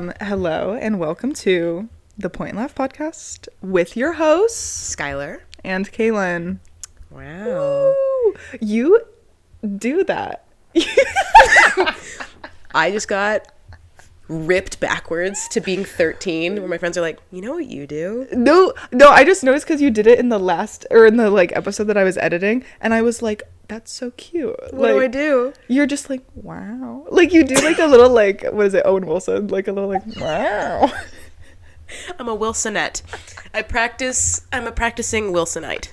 Hello and welcome to the Point and Laugh podcast with your hosts, Skyler and Kaylynne. Wow. Woo! You do that. I just got ripped backwards to being 13, where my friends are like, you know what you do? No, I just noticed because you did it in the last, or in the episode that I was editing, and I was like, that's so cute. What do I do? You're just like, wow. You do a little what is it, Owen Wilson? A little wow. I'm a Wilsonette. I'm a practicing Wilsonite.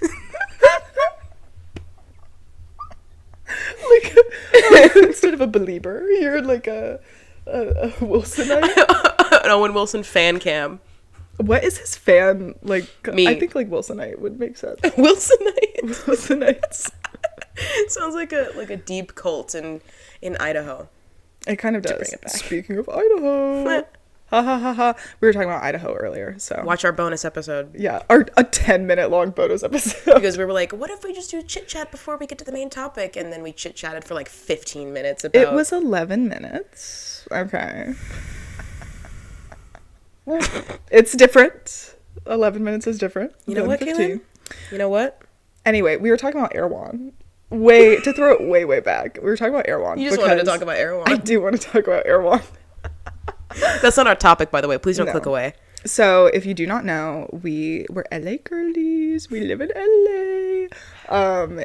Instead of a believer, you're a Wilsonite. An Owen Wilson fan cam. What is his fan Me. I think Wilsonite would make sense. Wilsonites. Sounds like a deep cult in Idaho. It kind of does. Bring it back. Speaking of Idaho. Ha ha ha ha. We were talking about Idaho earlier, so. Watch our bonus episode. Yeah, a 10-minute long bonus episode. Because we were like, what if we just do chit-chat before we get to the main topic? And then we chit-chatted for 15 minutes about... It was 11 minutes. Okay. It's different. 11 minutes is different. You know what, 15. Kaylynne? You know what? Anyway, we were talking about Erewhon. To throw it way back. We were talking about Erewhon. You just wanted to talk about Erewhon. I do want to talk about Erewhon. That's not our topic, by the way. Please don't click away. So, if you do not know, we're LA girlies. We live in LA.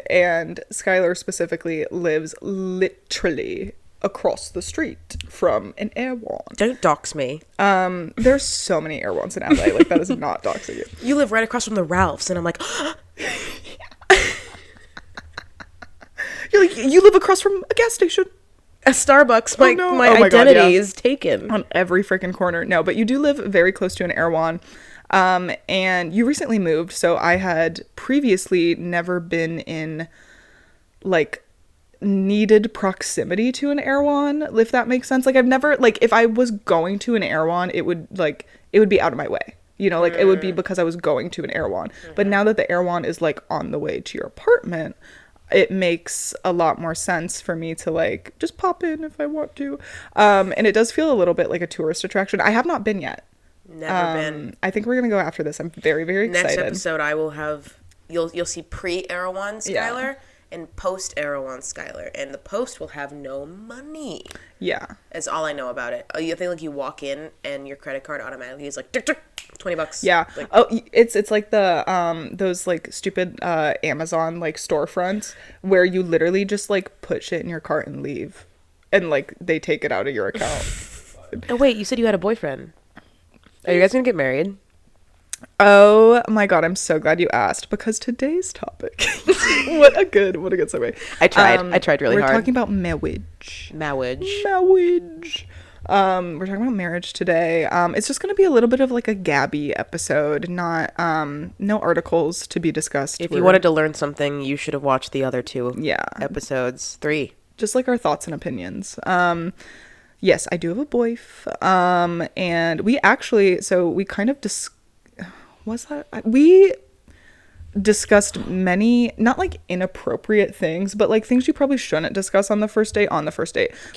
And Skylar specifically lives literally across the street from an Erewhon. Don't dox me. There's so many Erewhons in LA. That is not doxing you. You live right across from the Ralphs, and I'm like... You're you live across from a gas station. A Starbucks. My identity is taken. On every freaking corner. No, but you do live very close to an Erewhon. And you recently moved, so I had previously never been in, needed proximity to an Erewhon, if that makes sense. I've never, if I was going to an Erewhon, it would be out of my way. It would be because I was going to an Erewhon. Mm-hmm. But now that the Erewhon is, on the way to your apartment... it makes a lot more sense for me to just pop in if I want to. And it does feel a little bit like a tourist attraction. I have not been yet. Never been. I think we're going to go after this. I'm very, very excited. Next episode I will have, you'll see pre-Erewhon Skyler and post-Erewhon Skyler. And the post will have no money. Yeah. That's all I know about it. You think you walk in and your credit card automatically is tick, tick, $20. Yeah. It's like the those stupid Amazon storefronts where you literally just put shit in your cart and leave, and they take it out of your account. Oh wait, you said you had a boyfriend. Are you guys gonna get married? Oh my god, I'm so glad you asked, because today's topic what a good segue. I tried really hard. We're talking about mawwiage. We're talking about marriage today. It's just going to be a little bit of a gabby episode, not no articles to be discussed. If you wanted to learn something, you should have watched the other two episodes. 3. Just our thoughts and opinions. Yes, I do have a boyf. And we actually, so we kind of we discussed many, not inappropriate things, but things you probably shouldn't discuss on the first date.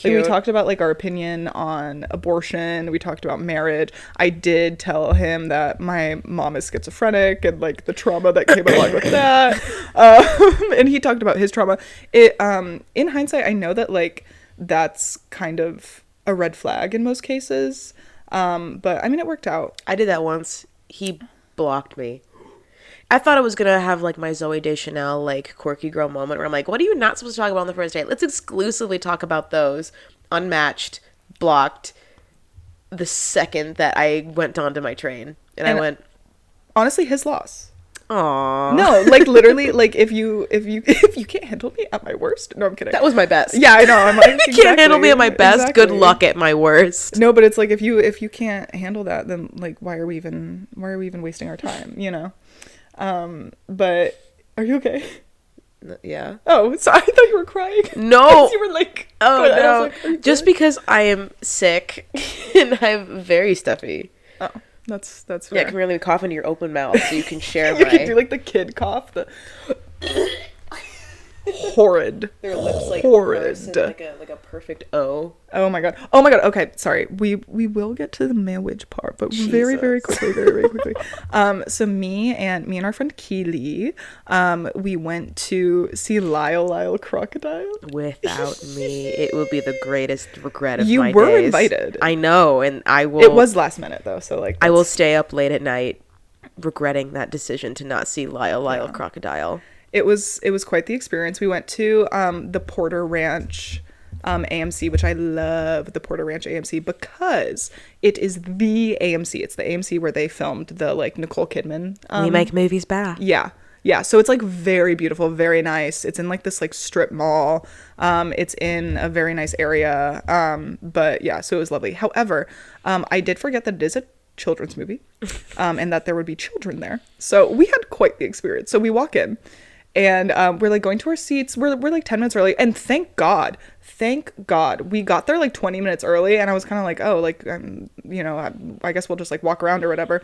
We talked about our opinion on abortion. We talked about marriage. I did tell him that my mom is schizophrenic and the trauma that came along with that. And he talked about his trauma. In hindsight, I know that that's kind of a red flag in most cases. But I mean, it worked out. I did that once. He blocked me. I thought I was going to have my Zooey Deschanel quirky girl moment where I'm what are you not supposed to talk about on the first date? Let's exclusively talk about those. Unmatched, blocked the second that I went onto my train. And I went, honestly, his loss. Aww. No, literally, if you can't handle me at my worst. No, I'm kidding. That was my best. Yeah, I know. I'm if you can't handle me at my best, good luck at my worst. No, but it's if you can't handle that, then why are we even wasting our time, But are you okay? Yeah. Oh, sorry. I thought you were crying. No. You were oh no. Just because I am sick and I'm very stuffy. Oh, that's fair. Yeah, come here, let me cough into your open mouth so you can share you can do the kid cough. horrid. Their lips like horrid. like a perfect O. Oh my god. Oh my god. Okay, sorry. We will get to the mawwiage part, but very, very quickly, very quickly. So me and our friend Keely, we went to see Lyle Crocodile. Without me, it would be the greatest regret of You my were days. Invited. I know, and I will. It was last minute though, so like I will stay up late at night, regretting that decision to not see Lyle Crocodile. It was quite the experience. We went to the Porter Ranch AMC, which I love the Porter Ranch AMC because it is the AMC. It's the AMC where they filmed the like Nicole Kidman. We make movies back. Yeah. So it's like very beautiful, very nice. It's in like this like strip mall. It's in a very nice area. But yeah, so it was lovely. However, I did forget that it is a children's movie, and that there would be children there. So we had quite the experience. So we walk in. And we're like going to our seats. We're like 10 minutes early. And thank God, we got there like 20 minutes early. And I was kind of like, oh, like, you know, I guess we'll just like walk around or whatever.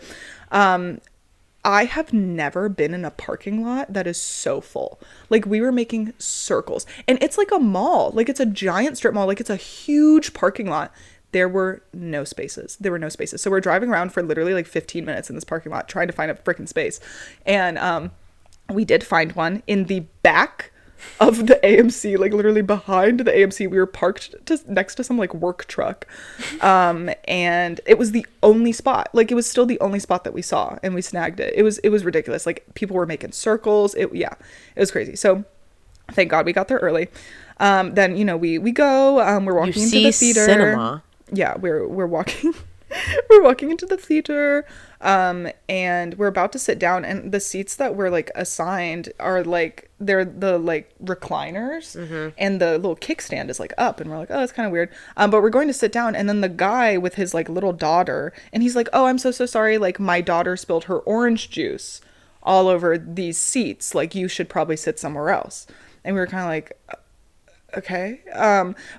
I have never been in a parking lot that is so full. Like we were making circles. And it's like a mall. Like it's a giant strip mall. Like it's a huge parking lot. There were no spaces. So we're driving around for literally like 15 minutes in this parking lot trying to find a freaking space. And we did find one in the back of the AMC, like literally behind the AMC. We were parked next to some like work truck. And it was the only spot. Like it was still the only spot that we saw and we snagged it. It was ridiculous. Like people were making circles. It was crazy. So thank God we got there early. Then, you know, we go, we're walking into the theater. Cinema. Yeah, we're walking. We're walking into the theater, and we're about to sit down, and the seats that we're like assigned are like they're the like recliners, and the little kickstand is like up, and we're like, oh, that's kind of weird. But we're going to sit down, and then the guy with his like little daughter, and he's like, oh, I'm so sorry, like my daughter spilled her orange juice all over these seats, like you should probably sit somewhere else. And we were kind of like, okay.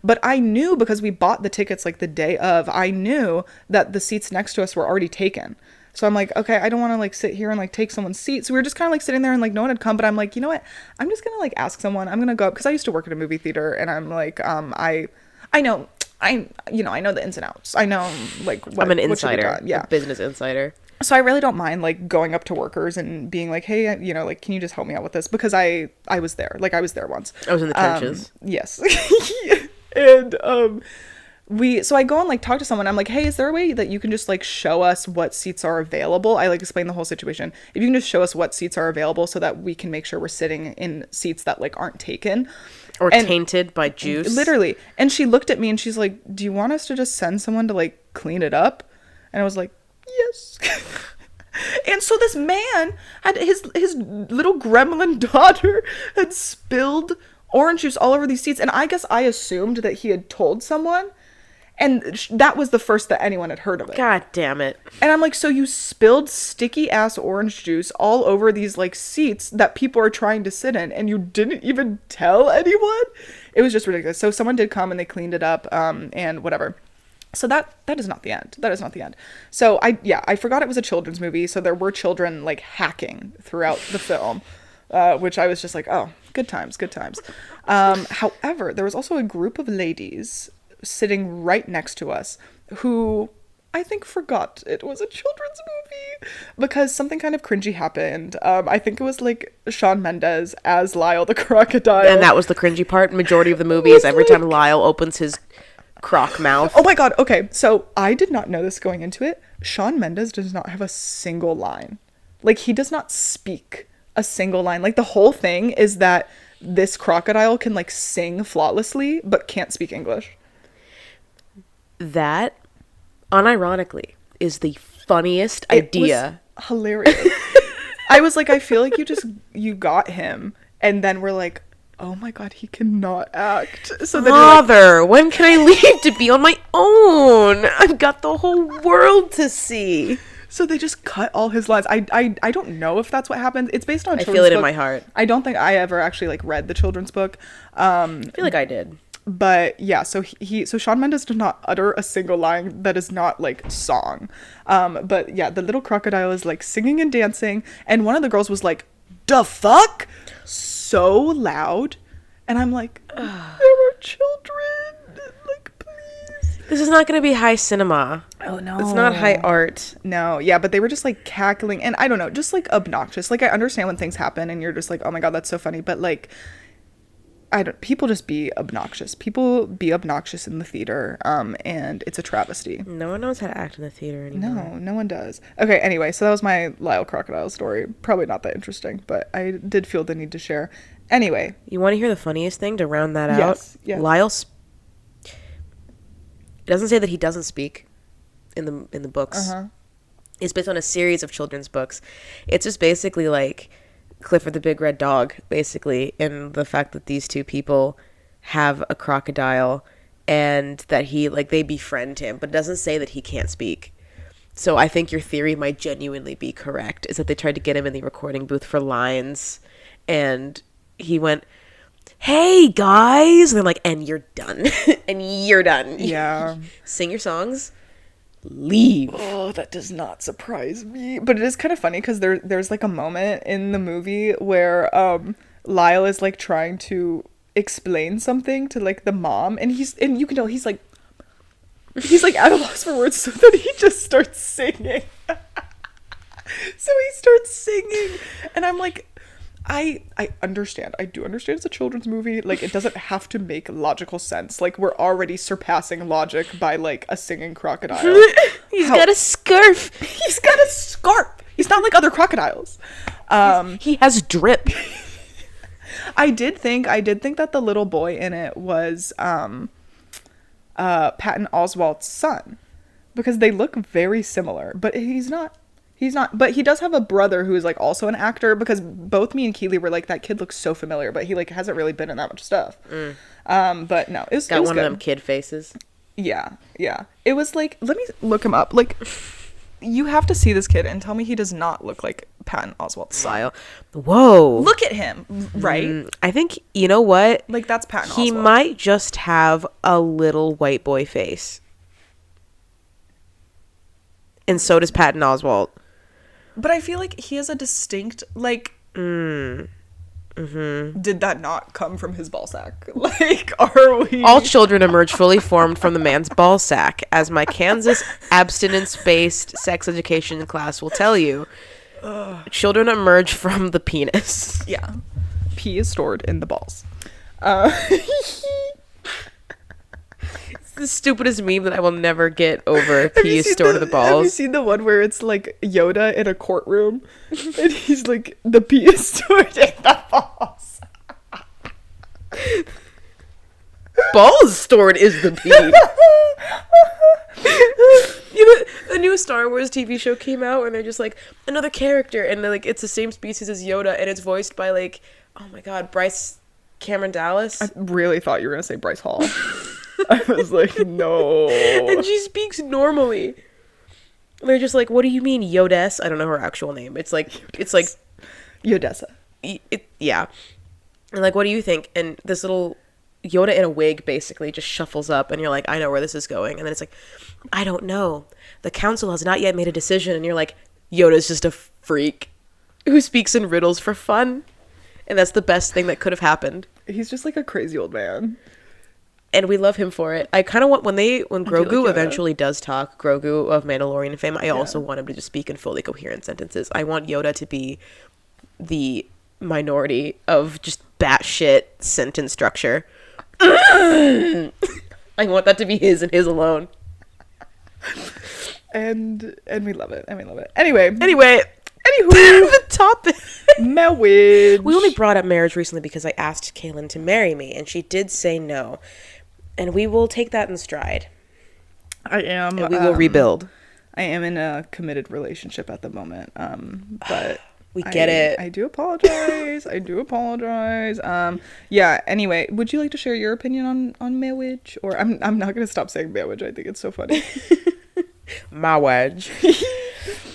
But I knew because we bought the tickets like the day of, I knew that the seats next to us were already taken. So I'm like, okay, I don't want to like sit here and like take someone's seat. So we were just kind of like sitting there and like no one had come, but I'm like, you know what? I'm just going to like ask someone. I'm going to go up because I used to work at a movie theater and I'm like, I know the ins and outs. I know like I'm an insider. Yeah. A business insider. So I really don't mind like going up to workers and being like, hey, you know, like, can you just help me out with this? Because I was there. Like I was there once. I was in the trenches. Yes. And so I go and like talk to someone. I'm like, hey, is there a way that you can just like show us what seats are available? I like explain the whole situation. If you can just show us what seats are available so that we can make sure we're sitting in seats that like aren't taken. Or tainted by juice. Literally. And she looked at me and she's like, do you want us to just send someone to like clean it up? And I was like, yes. And so this man had his little gremlin daughter had spilled orange juice all over these seats, and I guess I assumed that he had told someone, and that was the first that anyone had heard of it. God damn it. And I'm like, so you spilled sticky ass orange juice all over these like seats that people are trying to sit in, and you didn't even tell anyone? It was just ridiculous. So someone did come and they cleaned it up, and whatever. So that is not the end. That is not the end. So I forgot it was a children's movie. So there were children like hacking throughout the film, which I was just like, oh, good times. However, there was also a group of ladies sitting right next to us who I think forgot it was a children's movie because something kind of cringy happened. I think it was like Shawn Mendes as Lyle the Crocodile. And that was the cringy part. Majority of the movie is every time Lyle opens his croc mouth. Oh my god, okay, so I did not know this going into it. Shawn Mendes does not have a single line. Like, he does not speak a single line. Like, the whole thing is that this crocodile can like sing flawlessly but can't speak English. That, unironically, is the funniest idea. It was hilarious. I was like, I feel like you got him, and then we're like, oh my god, he cannot act. So then Mother, like, when can I leave to be on my own? I've got the whole world to see. So they just cut all his lines. I don't know if that's what happened. It's based on a children's book. I feel it book. In my heart. I don't think I ever actually like read the children's book. I feel like I did. But yeah, so Shawn Mendes did not utter a single line that is not like song. But yeah, the little crocodile is like singing and dancing, and one of the girls was like, "The fuck?" So loud, And I'm like, there are children. Like, please. This is not going to be high cinema. Oh, no. It's not high art. No, yeah, but they were just, like, cackling. And I don't know, just, like, obnoxious. Like, I understand when things happen and you're just like, oh, my God, that's so funny. But, like, people just be obnoxious. People be obnoxious in the theater, and it's a travesty. No one knows how to act in the theater anymore. No one does. Okay, anyway, so that was my Lyle Crocodile story. Probably not that interesting, but I did feel the need to share. Anyway. You want to hear the funniest thing to round that out? Yes. Lyle, it doesn't say that he doesn't speak in the books. Uh-huh. It's based on a series of children's books. It's just basically like Clifford the Big Red Dog, basically, and the fact that these two people have a crocodile and that they befriend him, but it doesn't say that he can't speak. So I think your theory might genuinely be correct, is that they tried to get him in the recording booth for lines, and he went, hey guys, and they're like, and you're done. And you're done. Yeah. Sing your songs, leave. Oh, that does not surprise me. But it is kind of funny because there's like a moment in the movie where Lyle is like trying to explain something to like the mom, and you can tell he's like at a loss for words, so then he just starts singing. So he starts singing, and I'm like, I understand. I do understand it's a children's movie. Like, it doesn't have to make logical sense. Like, we're already surpassing logic by, like, a singing crocodile. He's got a scarf. He's got a scarf. He's not like other crocodiles. He has drip. I did think that the little boy in it was Patton Oswalt's son, because they look very similar, but he's not. But he does have a brother who is like also an actor, because both me and Keely were like, that kid looks so familiar, but he like hasn't really been in that much stuff. But no, it was got one good. of them kid faces. Yeah. It was like, let me look him up. Like, you have to see this kid and tell me he does not look like Patton Oswalt's son. Whoa. Look at him, right? I think, you know what? Like, that's Patton Oswalt. He might just have a little white boy face. And so does Patton Oswalt. But I feel like he has a distinct, like, did that not come from his ball sack? Like, are we... All children emerge fully formed from the man's ball sack, as my Kansas abstinence-based sex education class will tell you. Children emerge from the penis. Yeah. Pee is stored in the balls. It's the stupidest meme that I will never get over. Pee is stored in the balls. Have you seen the one where it's like Yoda in a courtroom and he's like, the pee is stored in the balls? Balls stored is the pee. You know, a new Star Wars TV show came out and they're just like, another character, and like it's the same species as Yoda, and it's voiced by like, oh my god, Bryce Cameron Dallas. I really thought you were gonna say Bryce Hall. I was like, no. And she speaks normally. They're just like, what do you mean, Yodes? I don't know her actual name. It's like Yodessa. Yeah. And like, what do you think? And this little Yoda in a wig basically just shuffles up, and you're like, I know where this is going. And then it's like, I don't know. The council has not yet made a decision. And you're like, Yoda's just a freak who speaks in riddles for fun. And that's the best thing that could have happened. He's just like a crazy old man. And we love him for it. I kind of want, when Grogu eventually does talk, Grogu of Mandalorian fame, I also want him to just speak in fully coherent sentences. I want Yoda to be the minority of just batshit sentence structure. I want that to be his and his alone. And we love it. Anyway. Anywho, the topic. Marriage. We only brought up marriage recently because I asked Kaylynne to marry me, and she did say no. And we will take that in stride. I am. And we will rebuild. I am in a committed relationship at the moment. But we get it. I do apologize. Yeah. Anyway, would you like to share your opinion on marriage? Or I'm not gonna stop saying marriage. I think it's so funny. Mawwiage.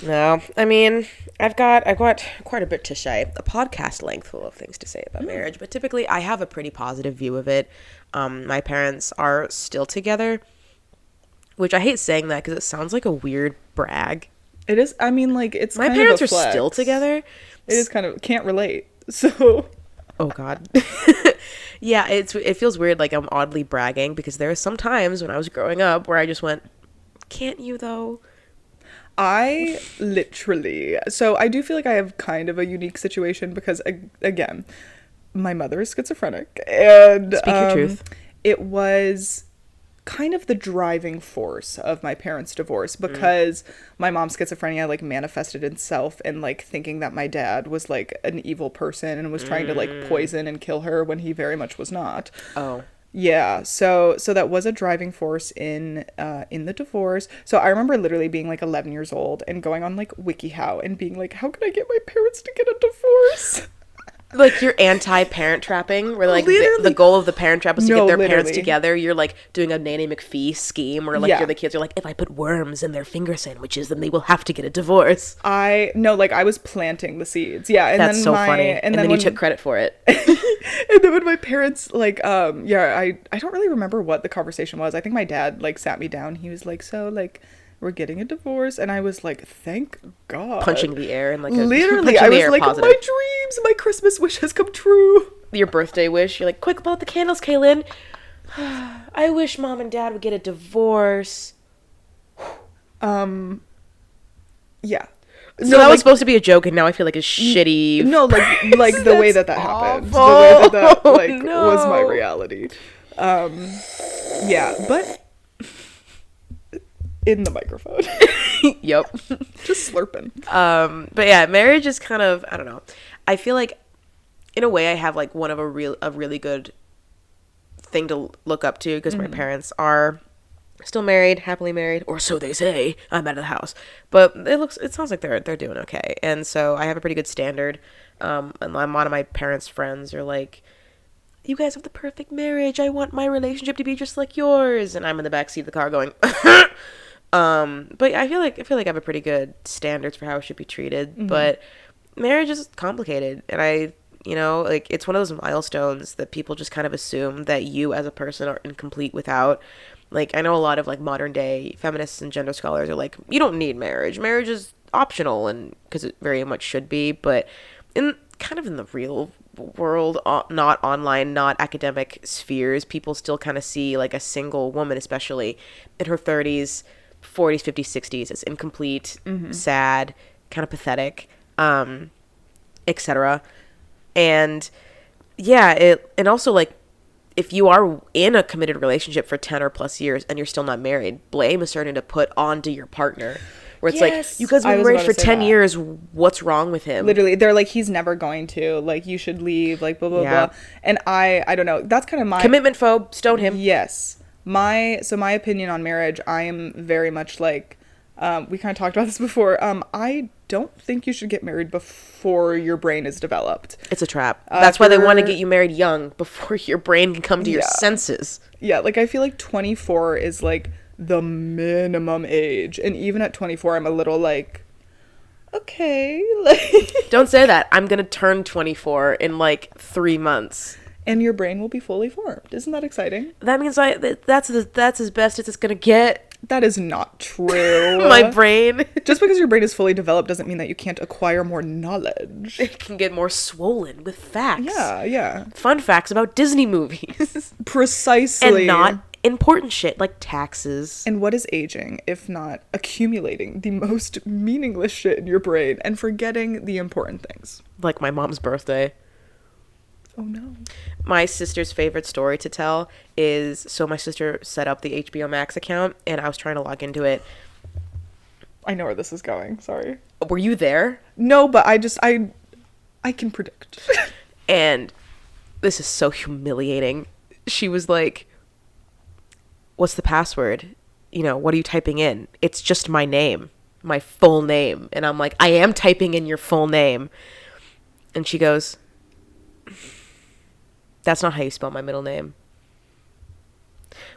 No, I mean, I've got quite a bit to say. A podcast length full of things to say about marriage, but typically I have a pretty positive view of it. My parents are still together, which I hate saying that because it sounds like a weird brag. It is. I mean, like, it's my kind parents of a are flex. Still together. It is kind of, can't relate. So, oh god. Yeah, it feels weird, like I'm oddly bragging, because there are some times when I was growing up where I just went, can't you though? I literally, so I do feel like I have kind of a unique situation because, again, my mother is schizophrenic, and Speak your truth. it was kind of the driving force of my parents' divorce because my mom's schizophrenia like manifested itself in like thinking that my dad was like an evil person and was trying to like poison and kill her when he very much was not. Oh. Yeah, so that was a driving force in the divorce. So I remember literally being like 11 years old and going on like WikiHow and being like, how can I get my parents to get a divorce? Like you're anti-parent trapping, where like the goal of the parent trap is to get their parents together. You're like doing a Nanny McPhee scheme where like you're the kids. You're like, if I put worms in their finger sandwiches, then they will have to get a divorce. I was planting the seeds. Yeah, and that's then so funny. And then you took credit for it. And then when my parents like I don't really remember what the conversation was. I think my dad like sat me down. He was like, so like, we're getting a divorce, and I was like, thank God. Punching the air and like literally, I was like, positive. My dreams, my Christmas wish has come true. Your birthday wish. You're like, quick, blow out the candles, Kaylynne. I wish mom and dad would get a divorce. Yeah. So that was supposed to be a joke, and now I feel like it's shitty. No, like the way that happened, the way that like was my reality. Yeah, but in the microphone. Yep. Just slurping. But yeah, marriage is kind of, I don't know. I feel like in a way I have like one of a really good thing to look up to, because my parents are still married, happily married, or so they say. I'm out of the house. But it sounds like they're doing okay. And so I have a pretty good standard. And a lot of my parents' friends are like, you guys have the perfect marriage. I want my relationship to be just like yours. And I'm in the backseat of the car going, but I feel like I have a pretty good standards for how I should be treated. But marriage is complicated, and like it's one of those milestones that people just kind of assume that you as a person are incomplete without. Like, I know a lot of like modern day feminists and gender scholars are like, you don't need marriage. Marriage is optional, and because it very much should be, but in the real world, not online, not academic spheres, people still kind of see like a single woman, especially in her 30s, 40s, 50s, 60s, as incomplete, sad, kind of pathetic, etc. And yeah, and also like, if you are in a committed relationship for 10 or plus years and you're still not married, blame is starting to put onto your partner. Where it's like, you guys have been married for 10 years, what's wrong with him? Literally, they're like, he's never going to. Like, you should leave, like, blah, blah, blah. And I don't know. That's kind of my... Commitment phobe, stone him. Yes. My opinion on marriage, I am very much like... we kind of talked about this before. I don't think you should get married before your brain is developed. It's a trap. That's why they want to get you married young, before your brain can come to your senses. Yeah, like, I feel like 24 is, like, the minimum age. And even at 24, I'm a little, like, okay. Like, don't say that. I'm going to turn 24 in, like, 3 months. And your brain will be fully formed. Isn't that exciting? That means that's as best as it's going to get. That is not true. My brain. Just because your brain is fully developed doesn't mean that you can't acquire more knowledge. It can get more swollen with facts. Yeah. Fun facts about Disney movies. Precisely. And not important shit like taxes. And what is aging if not accumulating the most meaningless shit in your brain and forgetting the important things? Like my mom's birthday. Oh no. My sister's favorite story to tell is, so my sister set up the HBO Max account and I was trying to log into it. I know where this is going. Sorry. Were you there? No, but I can predict. And this is so humiliating. She was like, what's the password? What are you typing in? It's just my name, my full name. And I'm like, I am typing in your full name. And she goes, that's not how you spell my middle name.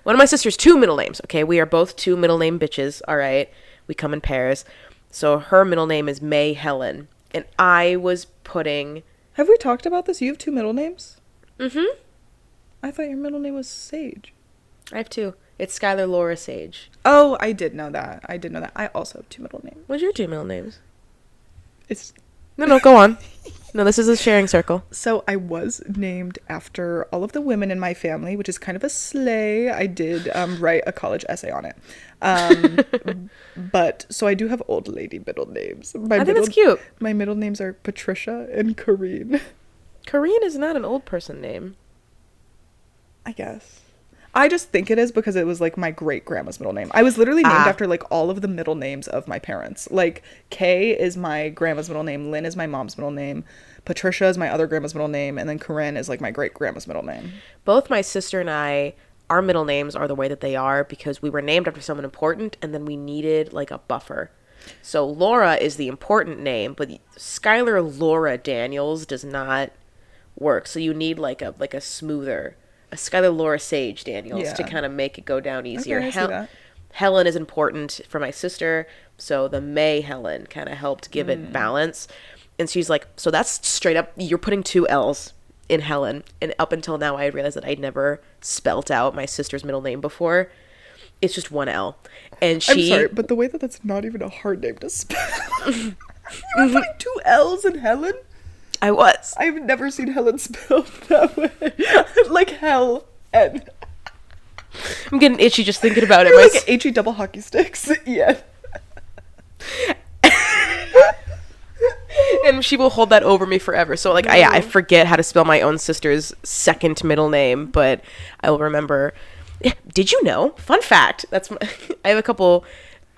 One of my sister's 2 middle names. Okay, we are both 2 middle name bitches. All right, we come in pairs. So her middle name is May Helen, and I was putting. Have we talked about this? You have 2 middle names? Mm-hmm. I thought your middle name was Sage. I have 2. It's Skyler Laura Sage. Oh, I did know that. I also have 2 middle names. What's your 2 middle names? It's No, go on. No, this is a sharing circle. So I was named after all of the women in my family, which is kind of a slay. I did write a college essay on it. But so I do have old lady middle names. I think that's cute. My middle names are Patricia and Kareen. Kareen is not an old person name. I guess. I just think it is because it was like my great grandma's middle name. I was literally named after like all of the middle names of my parents. Like Kay is my grandma's middle name, Lynn is my mom's middle name, Patricia is my other grandma's middle name, and then Corinne is like my great grandma's middle name. Both my sister and I, our middle names are the way that they are because we were named after someone important and then we needed like a buffer. So Laura is the important name, but Skyler Laura Daniels does not work. So you need like a smoother, a Skyler Laura Sage Daniels to kind of make it go down easier. Okay, I see that. Helen is important for my sister, so the May Helen kind of helped give it balance. And she's like, so that's straight up, you're putting 2 L's in Helen. And up until now, I realized that I'd never spelt out my sister's middle name before. It's just 1 L. And I'm sorry, but the way that that's not even a hard name to spell. You were putting 2 L's in Helen? I was. I've never seen Helen spelled that way. Like hell and... I'm getting itchy just thinking about it. You're like H-E double hockey sticks. Yeah. And she will hold that over me forever. So like I forget how to spell my own sister's second middle name, but I will remember. Did you know? Fun fact. I have a couple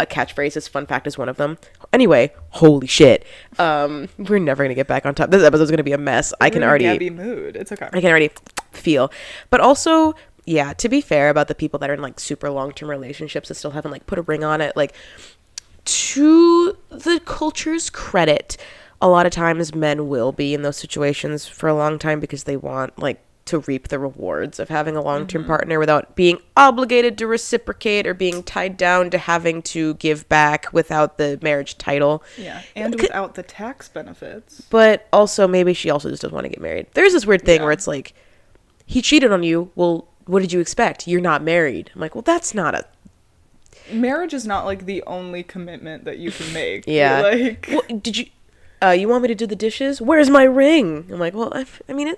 catchphrases. Fun fact is one of them. Anyway, holy shit. We're never gonna get back on top. This episode's gonna be a mess. I can already Gabby mood. It's okay. I can already feel. But also, yeah, to be fair about the people that are in like super long-term relationships that still haven't like put a ring on it, like to the culture's credit, a lot of times men will be in those situations for a long time because they want like to reap the rewards of having a long-term partner without being obligated to reciprocate or being tied down to having to give back without the marriage title. Yeah, and without the tax benefits. But also maybe she also just doesn't want to get married. There's this weird thing where it's like, he cheated on you. Well, what did you expect? You're not married. I'm like, well, that's not a... Marriage is not like the only commitment that you can make. Yeah. Like, well, did you... you want me to do the dishes? Where's my ring? I'm like, well, I mean,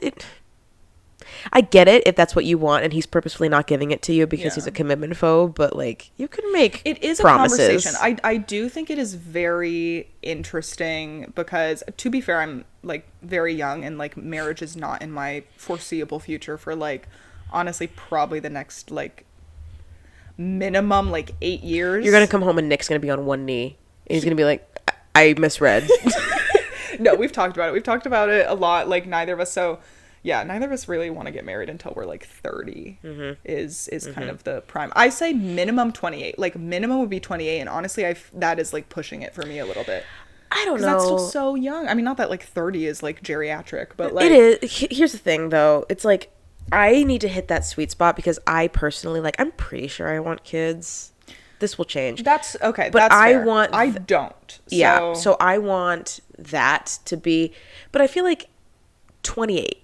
I get it if that's what you want and he's purposefully not giving it to you because he's a commitment phobe, but like you can make it is promises. A conversation. I do think it is very interesting because, to be fair, I'm like very young and like marriage is not in my foreseeable future for like honestly probably the next like minimum like 8 years. You're gonna come home and Nick's gonna be on one knee and he's gonna be like, I misread. No, we've talked about it. We've talked about it a lot. Like neither of us really want to get married until we're like 30 is kind of the prime. I say minimum 28. Like minimum would be 28, and honestly that is like pushing it for me a little bit. I don't know. That's still so young. I mean, not that like 30 is like geriatric, but like it is. Here's the thing though. It's like I need to hit that sweet spot because I personally like I'm pretty sure I want kids. This will change. That's okay. But that's fair. I don't. Yeah. So I want that to be, but I feel like 28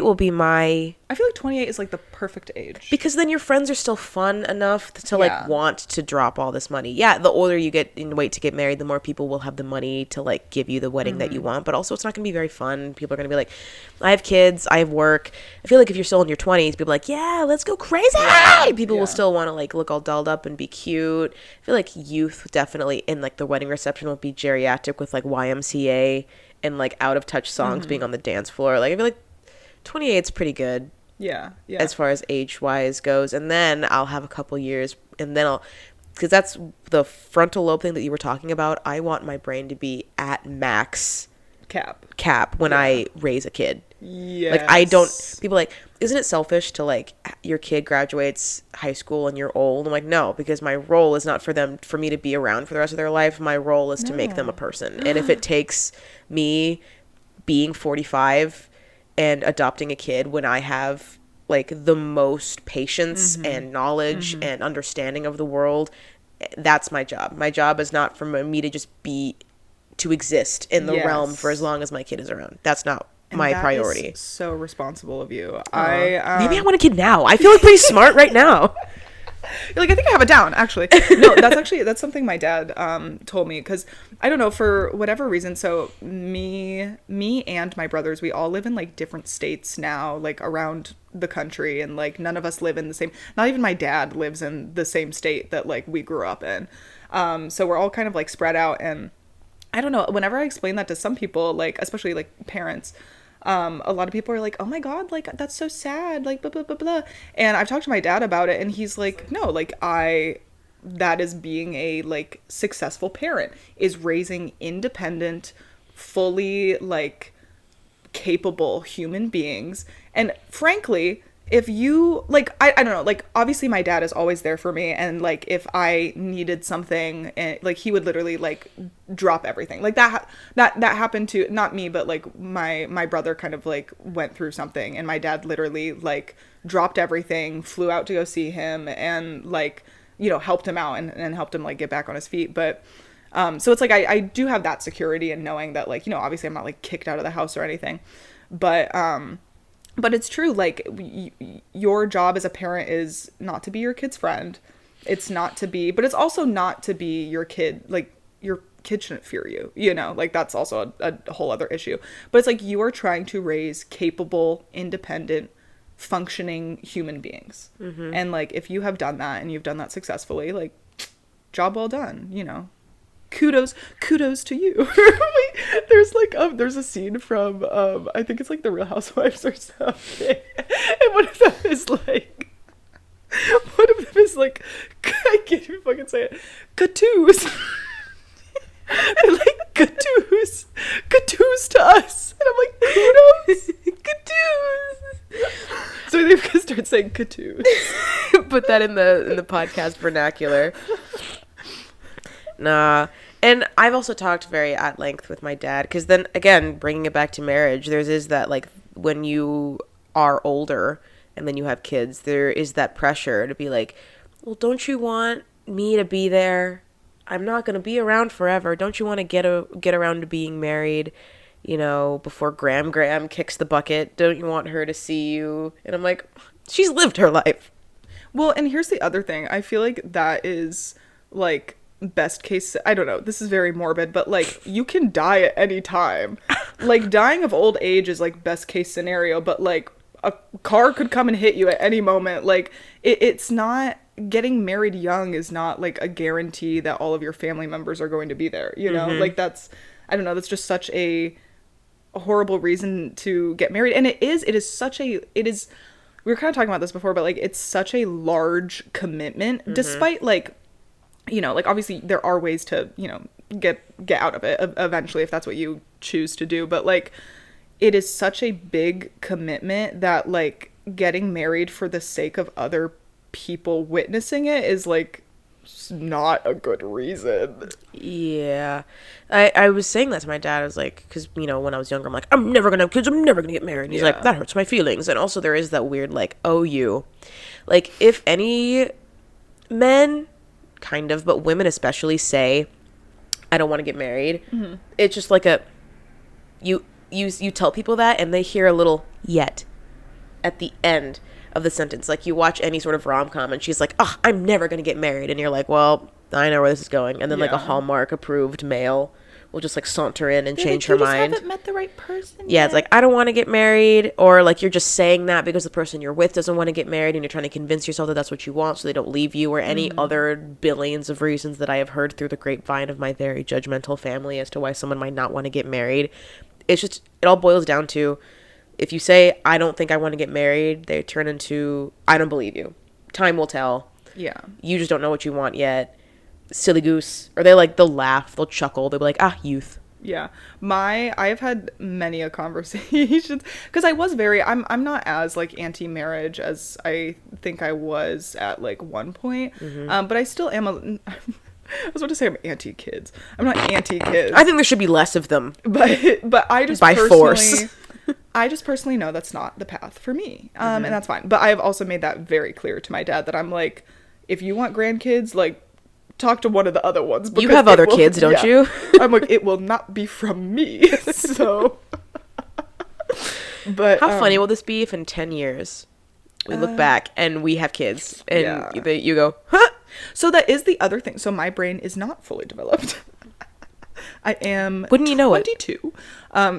will be my... I feel like 28 is like the perfect age. Because then your friends are still fun enough to like want to drop all this money. Yeah, the older you get and wait to get married, the more people will have the money to like give you the wedding that you want. But also it's not going to be very fun. People are going to be like, I have kids, I have work. I feel like if you're still in your 20s, people are like, yeah, let's go crazy. People will still want to like look all dolled up and be cute. I feel like youth definitely in like the wedding reception will be geriatric with like YMCA and like out of touch songs being on the dance floor. Like I feel like 28 is pretty good. Yeah. As far as age wise goes. And then I'll have a couple years and then because that's the frontal lobe thing that you were talking about. I want my brain to be at max cap when I raise a kid. Yes. Like I don't, people like, isn't it selfish to like your kid graduates high school and you're old? I'm like, no, because my role is not for me to be around for the rest of their life. My role is to make them a person. And if it takes me being 45 and adopting a kid when I have like the most patience and knowledge and understanding of the world, that's my job. My job is not for me to just to exist in the realm for as long as my kid is around. That's not my priority. So responsible of you. Maybe I want a kid now. I feel like pretty smart right now. You're like, I think I have it down, actually. No, that's something my dad told me, because I don't know, for whatever reason. So me and my brothers, we all live in like different states now, like around the country, and like none of us live in the same, not even my dad lives in the same state that like we grew up in. So we're all kind of like spread out, and I don't know, whenever I explain that to some people, like especially like parents, a lot of people are like, oh my God, like that's so sad, like blah blah blah blah. And I've talked to my dad about it, and he's like, no, like that is being a like successful parent, is raising independent, fully like capable human beings. And frankly, if you like, I don't know, like obviously my dad is always there for me, and like if I needed something, and like he would literally like drop everything, like that happened to not me, but like my brother kind of like went through something, and my dad literally like dropped everything, flew out to go see him, and like, you know, helped him out and helped him like get back on his feet. But so it's like I do have that security in knowing that, like, you know, obviously I'm not like kicked out of the house or anything, but it's true, like, your job as a parent is not to be your kid's friend. It's not to be, but it's also not to be your kid, like, your kid shouldn't fear you, you know? Like, that's also a whole other issue. But it's like, you are trying to raise capable, independent, functioning human beings. Mm-hmm. And, like, if you have done that, and you've done that successfully, like, job well done, you know? Kudos to you. There's a scene from I think it's like the Real Housewives or something, and one of them is like I can't even fucking say it, katoos. They're like, katoos to us, and I'm like, kudos. Katoos. So they've got to start saying katoos. Put that in the podcast vernacular. Nah. And I've also talked very at length with my dad, because then again, bringing it back to marriage, is that like when you are older and then you have kids, there is that pressure to be like, well, don't you want me to be there? I'm not going to be around forever. Don't you want to get around to being married, you know, before Graham kicks the bucket? Don't you want her to see you? And I'm like, she's lived her life. Well, and here's the other thing. I feel like that is like best case, I don't know, this is very morbid, but like you can die at any time. Like dying of old age is like best case scenario, but like a car could come and hit you at any moment. Like it's not, getting married young is not like a guarantee that all of your family members are going to be there, you know? Mm-hmm. Like that's, I don't know, that's just such a horrible reason to get married. And it is we were kind of talking about this before, but like it's such a large commitment. Mm-hmm. Despite like, you know, like obviously there are ways to, you know, get out of it eventually if that's what you choose to do. But like it is such a big commitment that like getting married for the sake of other people witnessing it is like not a good reason. Yeah. I was saying that to my dad. I was like, because, you know, when I was younger, I'm like, I'm never going to have kids. I'm never going to get married. And he's like, that hurts my feelings. And also there is that weird like, oh, you. Like if any men, kind of, but women especially say, I don't want to get married. Mm-hmm. It's just like you tell people that and they hear a little yet at the end of the sentence. Like you watch any sort of rom-com and she's like, oh, I'm never going to get married. And you're like, well, I know where this is going. And then like a Hallmark approved male will just like saunter in and change her mind. You just haven't met the right person yet. It's like, I don't want to get married. Or like you're just saying that because the person you're with doesn't want to get married and you're trying to convince yourself that that's what you want so they don't leave you, or any other billions of reasons that I have heard through the grapevine of my very judgmental family as to why someone might not want to get married. It's just, it all boils down to, if you say, I don't think I want to get married, they turn into, I don't believe you. Time will tell. Yeah. You just don't know what you want yet. Silly goose. Or they'll laugh, they'll chuckle, they'll be like, youth. Yeah. I have had many a conversations, because I was I'm not as like anti-marriage as I think I was at like one point. Mm-hmm. But I still am I was about to say I'm anti-kids. I'm not anti-kids. I think there should be less of them. But I just by force. I just personally know that's not the path for me. And that's fine. But I have also made that very clear to my dad that I'm like, if you want grandkids, like, talk to one of the other ones. You have other kids, don't you? I'm like, it will not be from me. So. But how funny will this be if in 10 years we look back and we have kids, and Yeah. you go, huh? So that is the other thing. So my brain is not fully developed. I am Wouldn't you know it? 22.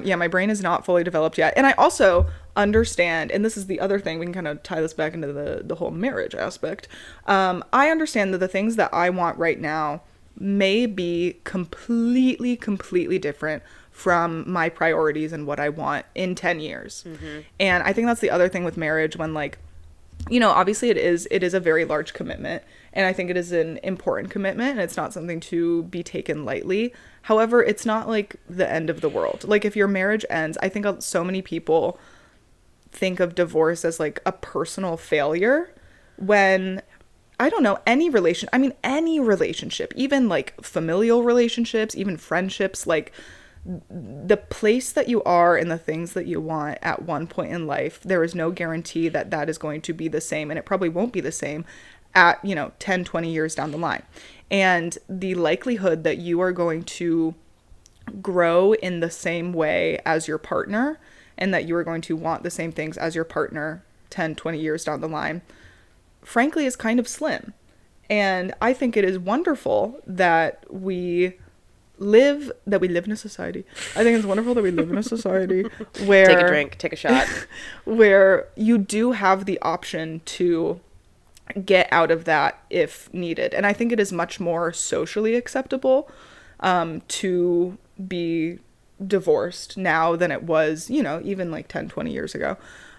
Yeah, my brain is not fully developed yet. And I also understand, and this is the other thing, we can kind of tie this back into the whole marriage aspect. I understand that the things that I want right now may be completely different from my priorities and what I want in 10 years. And I think that's the other thing with marriage, when like, you know, obviously it is a very large commitment, and I think it is an important commitment, and it's not something to be taken lightly. However, it's not like the end of the world. Like if your marriage ends, I think so many people think of divorce as like a personal failure, when I don't know, any relationship, even like familial relationships, even friendships, like the place that you are and the things that you want at one point in life, there is no guarantee that that is going to be the same, and it probably won't be the same at, 10, 20 years down the line. And the likelihood that you are going to grow in the same way as your partner, and that you are going to want the same things as your partner 10, 20 years down the line, frankly, is kind of slim. And I think it is wonderful that we live in a society. I think it's wonderful that we live in a society where Take a drink, take a shot. where you do have the option to get out of that if needed. And I think it is much more socially acceptable to be divorced now than it was, even like 10, 20 years ago.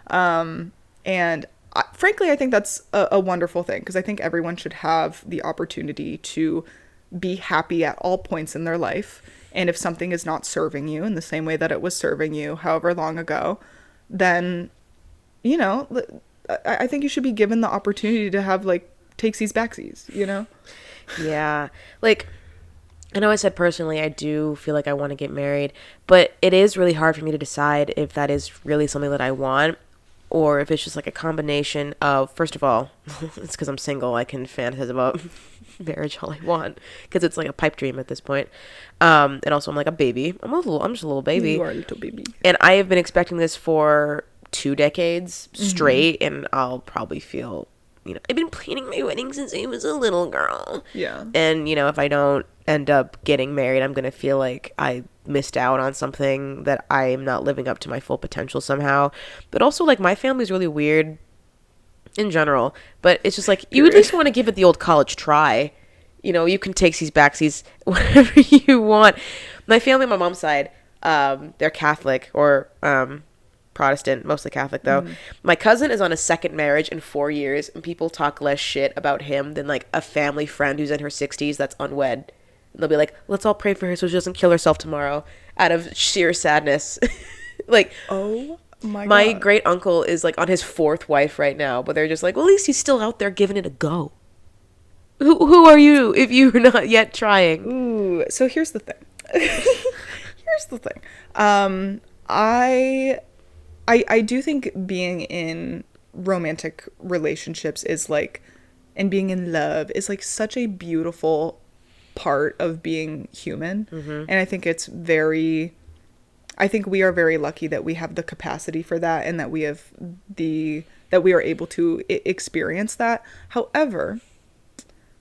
And frankly, I think that's a wonderful thing, because I think everyone should have the opportunity to be happy at all points in their life. And if something is not serving you in the same way that it was serving you however long ago, then, I think you should be given the opportunity to have like takesies backsies, Yeah. Like, I know I said personally, I do feel like I want to get married, but it is really hard for me to decide if that is really something that I want, or if it's just like a combination of, first of all, it's because I'm single, I can fantasize about marriage all I want, because it's like a pipe dream at this point. And also I'm like a baby. I'm just a little baby. You are a little baby. And I have been expecting this for 2 decades straight, and I'll probably feel, I've been planning my wedding since I was a little girl. Yeah. And, if I don't end up getting married, I'm going to feel like I missed out on something, that I am not living up to my full potential somehow. But also, like, my family's really weird in general. But it's just like, you at least want to give it the old college try. You can take these backsies, whatever you want. My family on my mom's side, they're Catholic, or Protestant, mostly Catholic though. My cousin is on a second marriage in 4 years, and people talk less shit about him than like a family friend who's in her 60s that's unwed. And they'll be like, let's all pray for her so she doesn't kill herself tomorrow out of sheer sadness. Like, oh my God. My great uncle is like on his 4th wife right now, but they're just like, well, at least he's still out there giving it a go. Who are you if you're not yet trying? Ooh, so here's the thing. I do think being in romantic relationships is like, and being in love is like such a beautiful part of being human. And I think I think we are very lucky that we have the capacity for that, and that we are able to experience that. However,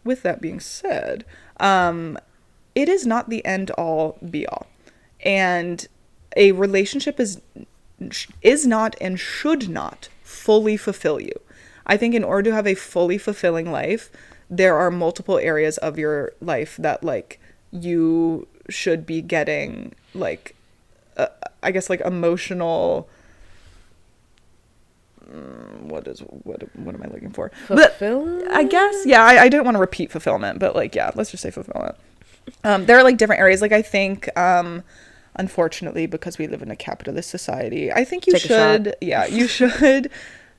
with that being said, it is not the end all be all. And a relationship is not and should not fully fulfill you. I think in order to have a fully fulfilling life, there are multiple areas of your life that like you should be getting like I guess like emotional what am I looking for? Fulfillment? I guess, yeah, I didn't want to repeat fulfillment, but like, yeah, let's just say fulfillment. There are like different areas. Like I think, unfortunately, because we live in a capitalist society, I think you should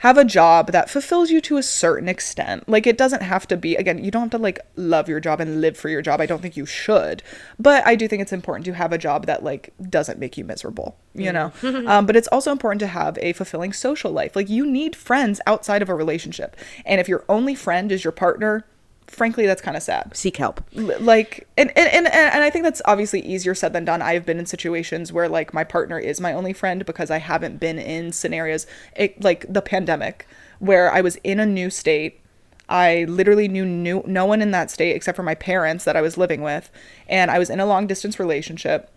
have a job that fulfills you to a certain extent. Like, it doesn't have to be, again, you don't have to like love your job and live for your job. I don't think you should, but I do think it's important to have a job that like doesn't make you miserable, but it's also important to have a fulfilling social life. Like, you need friends outside of a relationship. And if your only friend is your partner, frankly, that's kind of sad. Seek help. Like, and I think that's obviously easier said than done. I've been in situations where like my partner is my only friend because I haven't been in scenarios like the pandemic where I was in a new state. I literally knew no one in that state except for my parents that I was living with, and I was in a long distance relationship.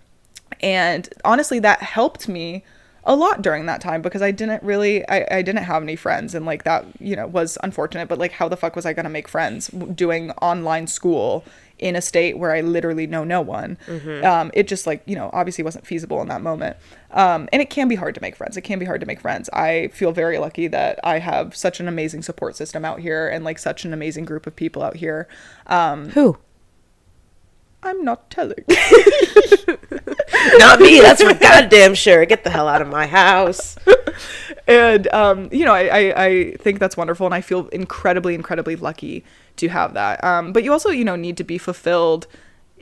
And honestly, that helped me a lot during that time because I didn't have any friends, and like that, you know, was unfortunate, but like how the fuck was I going to make friends doing online school in a state where I literally know no one? It just like, you know, obviously wasn't feasible in that moment. And it can be hard to make friends. I feel very lucky that I have such an amazing support system out here and like such an amazing group of people out here. Who? I'm not telling. Not me, that's for goddamn sure. Get the hell out of my house. And you know, I think that's wonderful, and I feel incredibly lucky to have that. But you also, you know, need to be fulfilled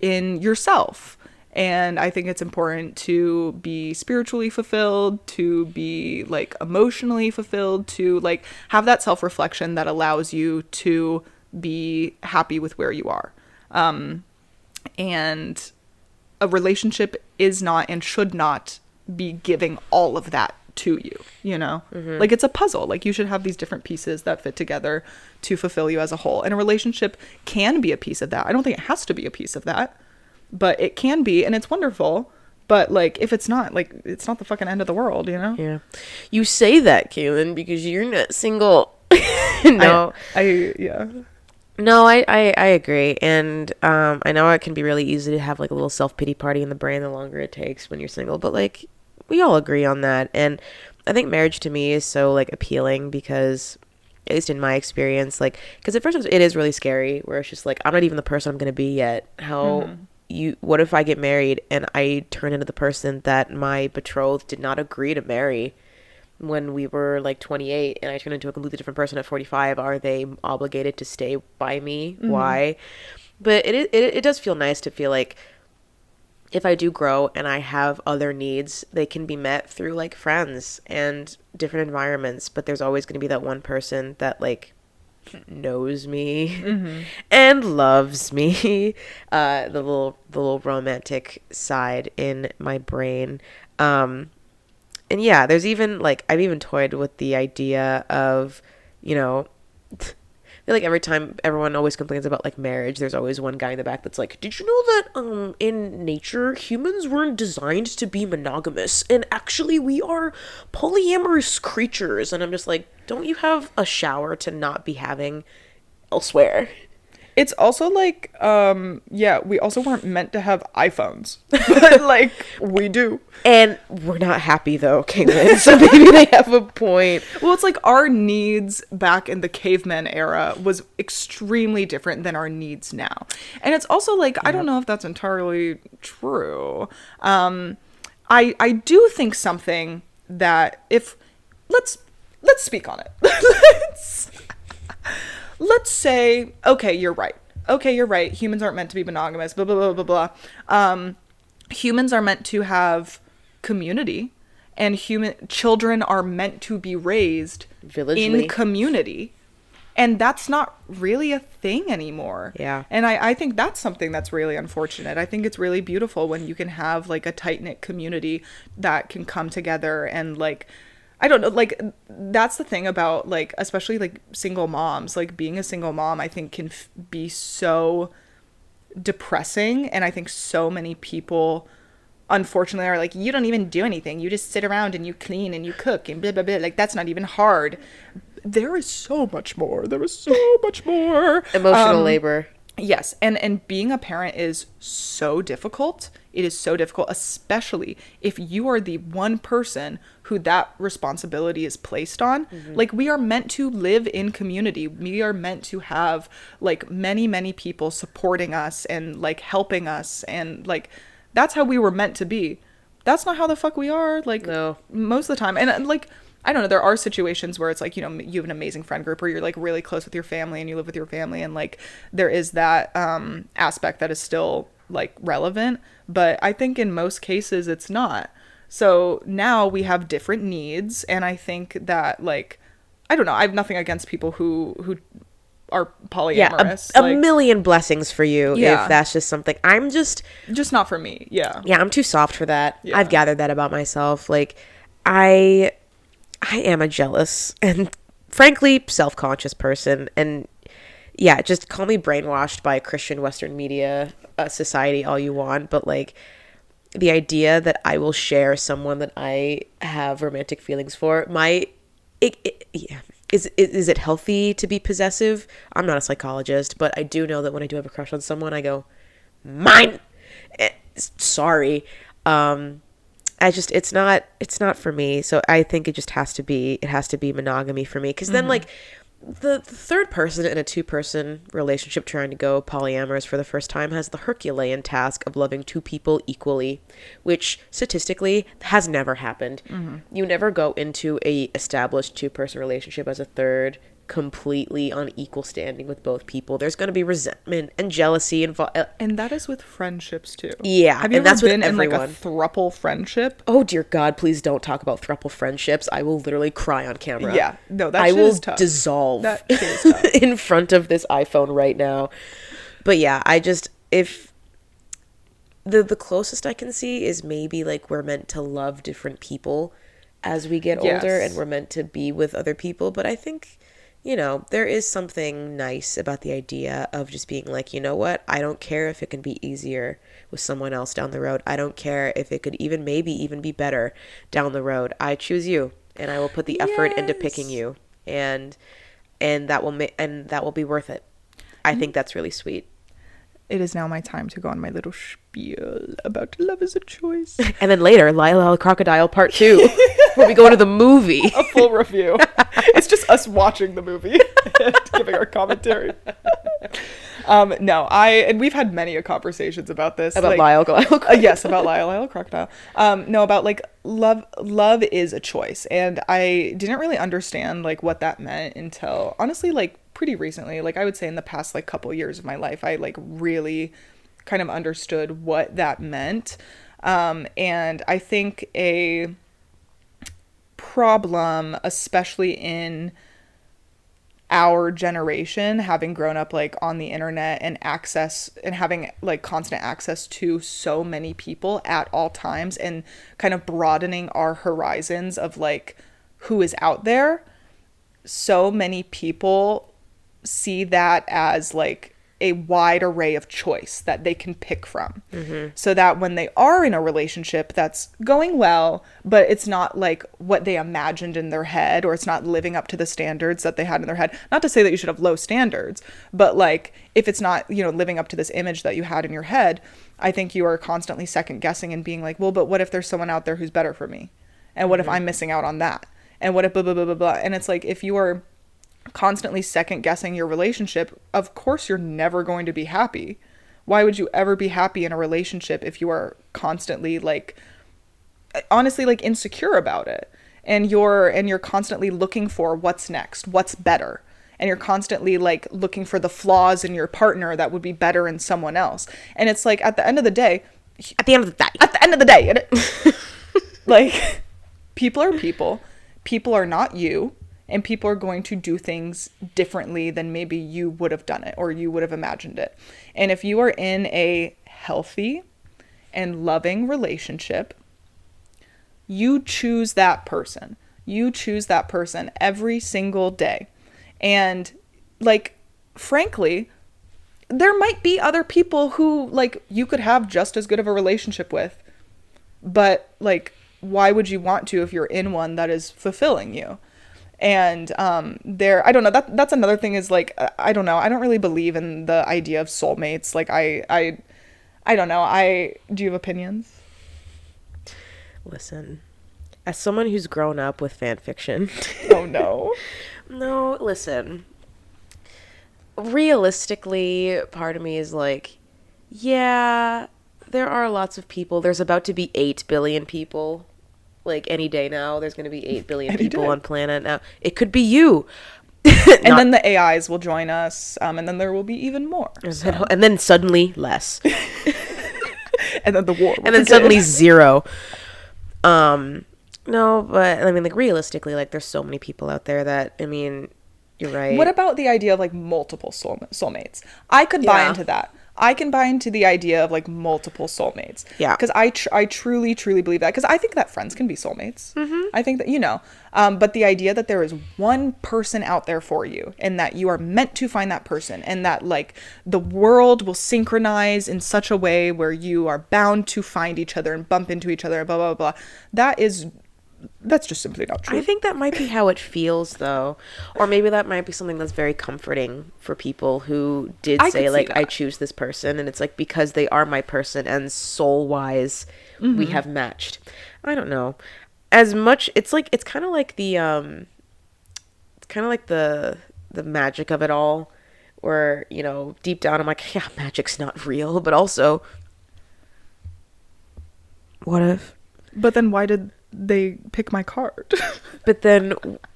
in yourself, and I think it's important to be spiritually fulfilled, to be like emotionally fulfilled, to like have that self-reflection that allows you to be happy with where you are. And a relationship is not and should not be giving all of that to you, you know? Like, it's a puzzle. Like, you should have these different pieces that fit together to fulfill you as a whole. And a relationship can be a piece of that. I don't think it has to be a piece of that, but it can be, and it's wonderful. But like, if it's not, like, it's not the fucking end of the world, you know? Yeah. You say that, Kaylynne, because you're not single. No. Yeah. No, I agree. And I know it can be really easy to have like a little self-pity party in the brain the longer it takes when you're single, but like we all agree on that. And I think marriage to me is so like appealing because, at least in my experience, like, because at first it is really scary where it's just like, I'm not even the person I'm going to be yet. What if I get married and I turn into the person that my betrothed did not agree to marry when we were like 28 and I turned into a completely different person at 45? Are they obligated to stay by me? Why? But it does feel nice to feel like if I do grow and I have other needs, they can be met through like friends and different environments, but there's always going to be that one person that like knows me and loves me, the little romantic side in my brain. And yeah, there's even like, I've even toyed with the idea of, you know, I feel like every time everyone always complains about like marriage, there's always one guy in the back that's like, did you know that in nature humans weren't designed to be monogamous and actually we are polyamorous creatures? And I'm just like, don't you have a shower to not be having elsewhere? It's also like, yeah, we also weren't meant to have iPhones, but like we do. And we're not happy though, Kaylynne, so maybe they have a point. Well, it's like our needs back in the caveman era was extremely different than our needs now. And it's also like, I don't know if that's entirely true. I do think something that if, let's speak on it. Let's say, okay, you're right. Humans aren't meant to be monogamous, blah, blah, blah, blah, blah. Humans are meant to have community, and children are meant to be raised in community. And that's not really a thing anymore. Yeah. And I think that's something that's really unfortunate. I think it's really beautiful when you can have like a tight-knit community that can come together and like, I don't know, like, that's the thing about, like, especially, like, single moms. Like, being a single mom, I think, can be so depressing. And I think so many people, unfortunately, are like, you don't even do anything. You just sit around and you clean and you cook and blah, blah, blah. Like, that's not even hard. There is so much more. Emotional labor. Yes. And being a parent is so difficult. It is so difficult, especially if you are the one person who that responsibility is placed on. Like, we are meant to live in community. We are meant to have like many, many people supporting us and like helping us. And like, that's how we were meant to be. That's not how the fuck we are. Like, no. Most of the time. And like, I don't know, there are situations where it's like, you know, you have an amazing friend group where you're like really close with your family and you live with your family, and like there is that aspect that is still like relevant, but I think in most cases it's not. So now we have different needs, and I think that like, I don't know, I have nothing against people who are polyamorous. A million blessings for you Yeah. if that's just something. I'm just not for me. Yeah. Yeah, I'm too soft for that. Yeah. I've gathered that about myself. Like, I am a jealous and frankly self-conscious person. And yeah, just call me brainwashed by Christian Western media society all you want. But like, the idea that I will share someone that I have romantic feelings for, yeah. Is it healthy to be possessive? I'm not a psychologist, but I do know that when I do have a crush on someone, I go, mine. Sorry. It's not for me. So I think it has to be monogamy for me. Because then like the third person in a 2-person relationship trying to go polyamorous for the first time has the Herculean task of loving 2 people equally, which statistically has never happened. You never go into a established 2-person relationship as a third completely on equal standing with both people. There's going to be resentment and jealousy involved. And that is with friendships too. Yeah. Have you and ever that's been with in like a everyone. thruple friendship? Oh dear God, please don't talk about thruple friendships. I will literally cry on camera. Yeah. No, that I shit will is tough. dissolve That shit is tough. in front of this iPhone right now. But yeah, if the closest I can see is maybe like we're meant to love different people as we get older, and we're meant to be with other people. But I think, there is something nice about the idea of just being like, you know what? I don't care if it can be easier with someone else down the road. I don't care if it could maybe even be better down the road. I choose you, and I will put the effort into picking you, and that will be worth it. I think that's really sweet. It is now my time to go on my little spiel about love is a choice. And then later, Lyle Crocodile Part 2, where we go into the movie. A full review. It's just us watching the movie and giving our commentary. And we've had many conversations about this. About Lyle Crocodile. Yes, about Lyle Crocodile. About like love is a choice. And I didn't really understand like what that meant until honestly like pretty recently. Like I would say in the past like couple years of my life, I like really kind of understood what that meant. And I think a problem, especially in our generation, having grown up like on the internet and having like constant access to so many people at all times, and kind of broadening our horizons of like who is out there. So many people see that as like a wide array of choice that they can pick from. So that when they are in a relationship that's going well, but it's not like what they imagined in their head, or it's not living up to the standards that they had in their head. Not to say that you should have low standards, but like if it's not, living up to this image that you had in your head, I think you are constantly second guessing and being like, well, but what if there's someone out there who's better for me? And what if I'm missing out on that? And what if blah, blah, blah, blah, blah. And it's like, if you are constantly second guessing your relationship, of course you're never going to be happy. Why would you ever be happy in a relationship if you are constantly like honestly like insecure about it, and you're constantly looking for what's next, what's better, and you're constantly like looking for the flaws in your partner that would be better in someone else. And it's like at the end of the day, like people are people are not you. And people are going to do things differently than maybe you would have done it or you would have imagined it. And if you are in a healthy and loving relationship, you choose that person. You choose that person every single day. And like, frankly, there might be other people who like you could have just as good of a relationship with. But like, why would you want to if you're in one that is fulfilling you? And I don't know, that's another thing is like, I don't know, I don't really believe in the idea of soulmates. Like I don't know, do you have opinions? Listen, as someone who's grown up with fan fiction. Oh no. No, listen, realistically, part of me is like, yeah, there are lots of people. There's about to be 8 billion people. Like any day now, there's going to be 8 billion people on planet now. It could be you. And then the AIs will join us, and then there will be even more. So. And then suddenly less. And then the war. And then suddenly 0. No, but I mean, like realistically, like there's so many people out there that, I mean, You're right. What about the idea of like multiple soulmates? I could buy into that. I can buy into the idea of like multiple soulmates. Yeah. Because I truly, truly believe that. Because I think that friends can be soulmates. Mm-hmm. I think that, you know, but the idea that there is one person out there for you and that you are meant to find that person and that like the world will synchronize in such a way where you are bound to find each other and bump into each other and blah, blah, blah. That's just simply not true. I think that might be how it feels, though. Or maybe that might be something that's very comforting for people who did say, like, I choose this person. And it's like, because they are my person and soul-wise, we have matched. I don't know. As much, it's kind of like the magic of it all. Where, you know, deep down I'm like, yeah, magic's not real. But also, what if? But then why did they pick my card? But then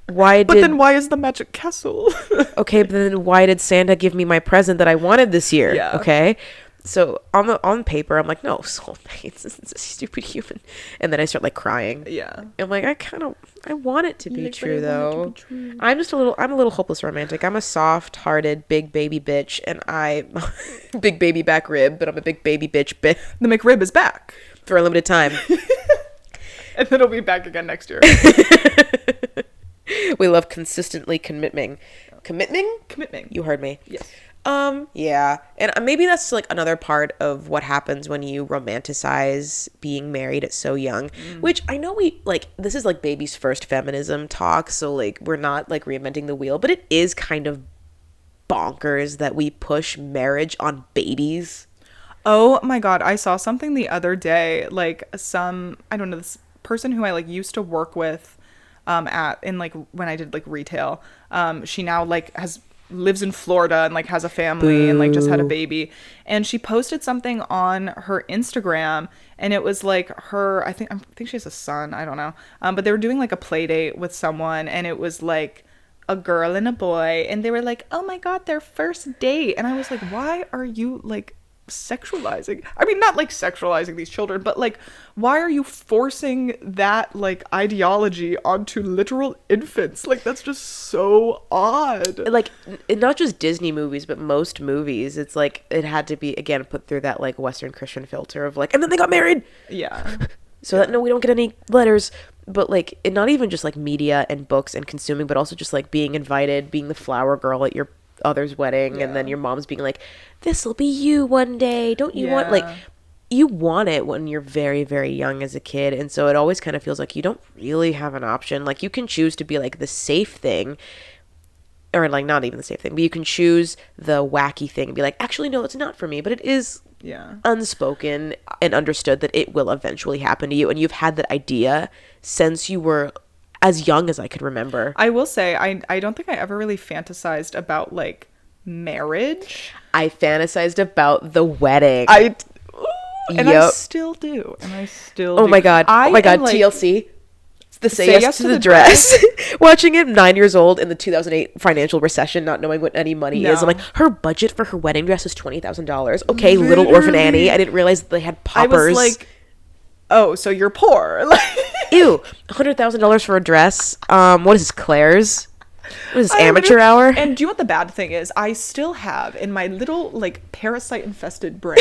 why is the magic castle? Okay, but then why did Santa give me my present that I wanted this year? Yeah. Okay. So on paper I'm like, no, soulmates, this is a stupid human. And then I start like crying. Yeah. I'm like, I want it to be true though. I'm a little hopeless romantic. I'm a soft-hearted big baby bitch, and big baby back rib, but I'm a big baby bitch. The McRib is back for a limited time. And then it'll be back again next year. We love consistently committing. Committing? You heard me. Yes. Yeah. And maybe that's like another part of what happens when you romanticize being married at so young, which I know this is like baby's first feminism talk. So like, we're not like reinventing the wheel, but it is kind of bonkers that we push marriage on babies. Oh my God. I saw something the other day, like I don't know, this person who I like used to work with in like when I did like retail, she now like lives in Florida and like has a family and like just had a baby, and she posted something on her Instagram, and it was like I think she has a son, I don't know, but they were doing like a play date with someone, and it was like a girl and a boy, and they were like, oh my God, their first date. And I was like, why are you like sexualizing, I mean, not like sexualizing these children, but like, why are you forcing that like ideology onto literal infants? Like, that's just so odd. Like, not just Disney movies, but most movies, it's like it had to be again put through that like Western Christian filter of like, and then they got married. Yeah. So that no, we don't get any letters. But like, it not even just like media and books and consuming, but also just like being invited, being the flower girl at your other's wedding, and then your mom's being like, this'll be you one day, don't you want, like, you want it when you're very, very young as a kid. And so it always kind of feels like you don't really have an option. Like, you can choose to be like the safe thing, or like not even the safe thing, but you can choose the wacky thing and be like, actually no, it's not for me, but it is unspoken and understood that it will eventually happen to you, and you've had that idea since you were as young as I could remember. I will say, I don't think I ever really fantasized about like marriage. I fantasized about the wedding. I still do. Oh my God. Like, TLC. The Say Yes to the Dress. Watching it 9 years old in the 2008 financial recession, not knowing what any money is. I'm like, her budget for her wedding dress is $20,000. Okay, literally. Little orphan Annie. I didn't realize that they had poppers. I was like, oh, so you're poor. Ew, $100,000 for a dress. What is this, Claire's? What is this, amateur hour? And do you know what the bad thing is? I still have, in my little, like, parasite-infested brain,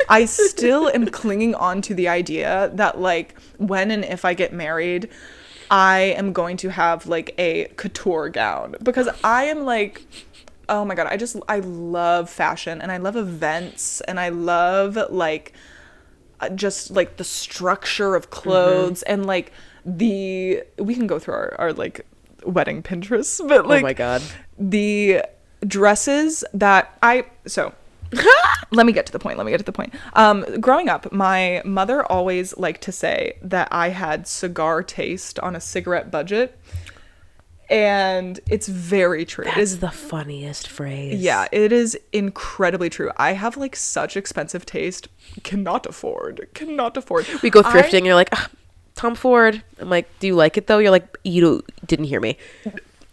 I still am clinging on to the idea that, like, when and if I get married, I am going to have, like, a couture gown. Because I am, like, oh my God, I love fashion, and I love events, and I love, like, just like the structure of clothes, and like we can go through our like wedding Pinterest, but like, oh my God, the dresses that let me get to the point. Growing up, my mother always liked to say that I had cigar taste on a cigarette budget. And it's very true. That's it is the funniest phrase. Yeah, it is incredibly true. I have like such expensive taste. Cannot afford. We go thrifting and you're like, Tom Ford. I'm like, do you like it though? You're like, you didn't hear me.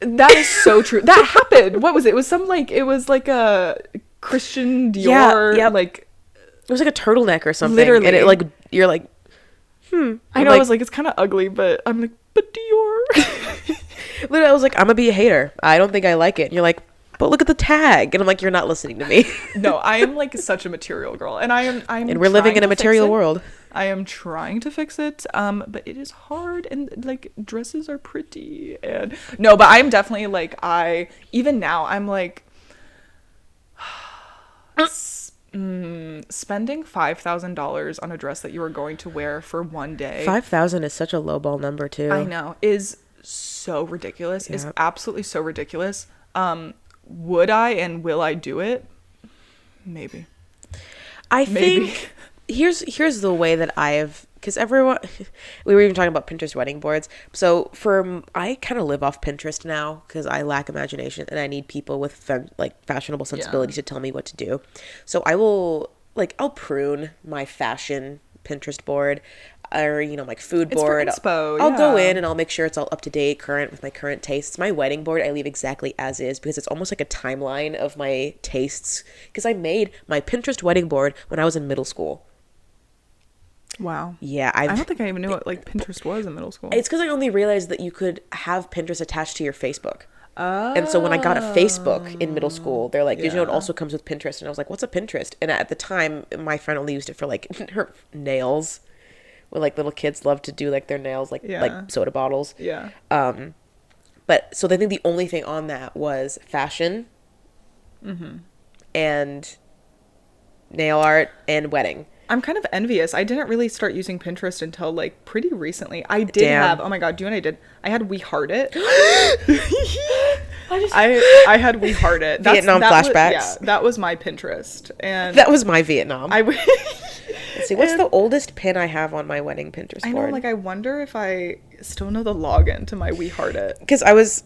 That is so true. That happened. What was it? It was like a Christian Dior. Yeah. Like, it was like a turtleneck or something. Literally. And it like, you're like, I know, like, I was like, it's kind of ugly, but I'm like, but Dior. Literally, I was like, I'm gonna be a hater. I don't think I like it. And you're like, but look at the tag. And I'm like, you're not listening to me. No, I am like such a material girl, and I'm And we're living in a material world. I am trying to fix it, but it is hard, and like dresses are pretty, and no, but I'm definitely like, even now I'm like spending $5,000 on a dress that you are going to wear for one day. 5,000 is such a lowball number too. I know, is so ridiculous. Yeah. Is absolutely so ridiculous. Would I and will I do it? Maybe. I think here's the way that because everyone, we were even talking about Pinterest wedding boards. So I kind of live off Pinterest now because I lack imagination and I need people with fashionable sensibilities to tell me what to do. So I'll prune my fashion Pinterest board, or like food board. I'll go in and I'll make sure it's all up to date, current with my current tastes. My wedding board I leave exactly as is because it's almost like a timeline of my tastes, because I made my Pinterest wedding board when I was in middle school. Wow. Yeah, I don't think I even knew what like Pinterest was in middle school. It's because I only realized that you could have Pinterest attached to your Facebook. And so when I got a Facebook in middle school, they're like, did you know it also comes with Pinterest? And I was like, what's a Pinterest? And at the time, my friend only used it for like her nails. Where like little kids love to do like their nails like soda bottles. Yeah. But so I think the only thing on that was fashion, and nail art and wedding. I'm kind of envious. I didn't really start using Pinterest until like pretty recently. I did have, oh my God, do you know what I did? I had We Heart It. I had We Heart It. Vietnam flashbacks. Yeah, that was my Pinterest. And that was my Vietnam. Let's see, what's the oldest pin I have on my wedding Pinterest board? I know, like, I wonder if I still know the login to my We Heart It. Because I was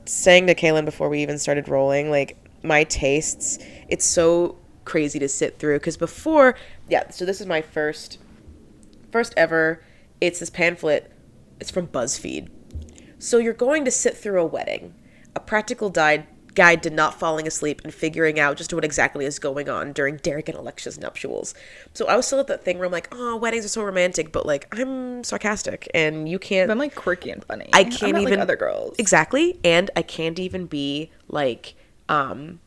saying to Kaylynne before we even started rolling, like, my tastes, it's so crazy to sit through. Because before, so this is my first ever, it's this pamphlet, it's from BuzzFeed. So you're going to sit through a wedding, a practical guide to not falling asleep and figuring out just what exactly is going on during Derek and Alexa's nuptials. So I was still at that thing where I'm like, oh, weddings are so romantic, but like I'm sarcastic and you can't. But I'm like quirky and funny. I can't I'm not even like other girls. Exactly, and I can't even be like not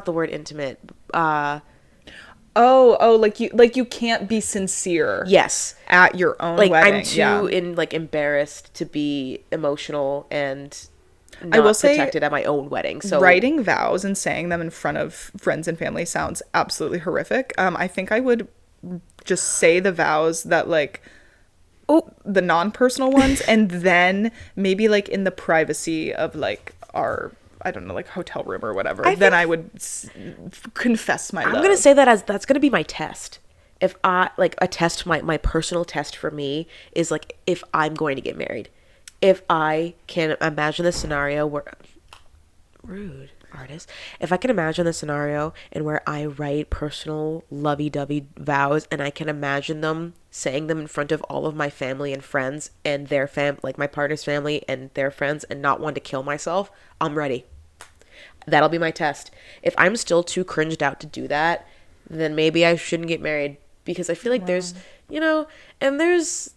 the word intimate. Like you can't be sincere. Yes, at your own like wedding. I'm too embarrassed to be emotional and not I will protected at my own wedding. So writing vows and saying them in front of friends and family sounds absolutely horrific. I think I would just say the vows that like the non-personal ones, and then maybe like in the privacy of like our, I don't know, like hotel room or whatever, then I would confess my love. I'm going to say that's going to be my test. If I, like a test, my personal test for me is like, if I'm going to get married, if I can imagine the scenario where, rude artist, if I can imagine the scenario and where I write personal lovey-dovey vows and I can imagine them saying them in front of all of my family and friends and their like my partner's family and their friends and not want to kill myself, I'm ready. That'll be my test. If I'm still too cringed out to do that, then maybe I shouldn't get married, because I feel like there's, and there's,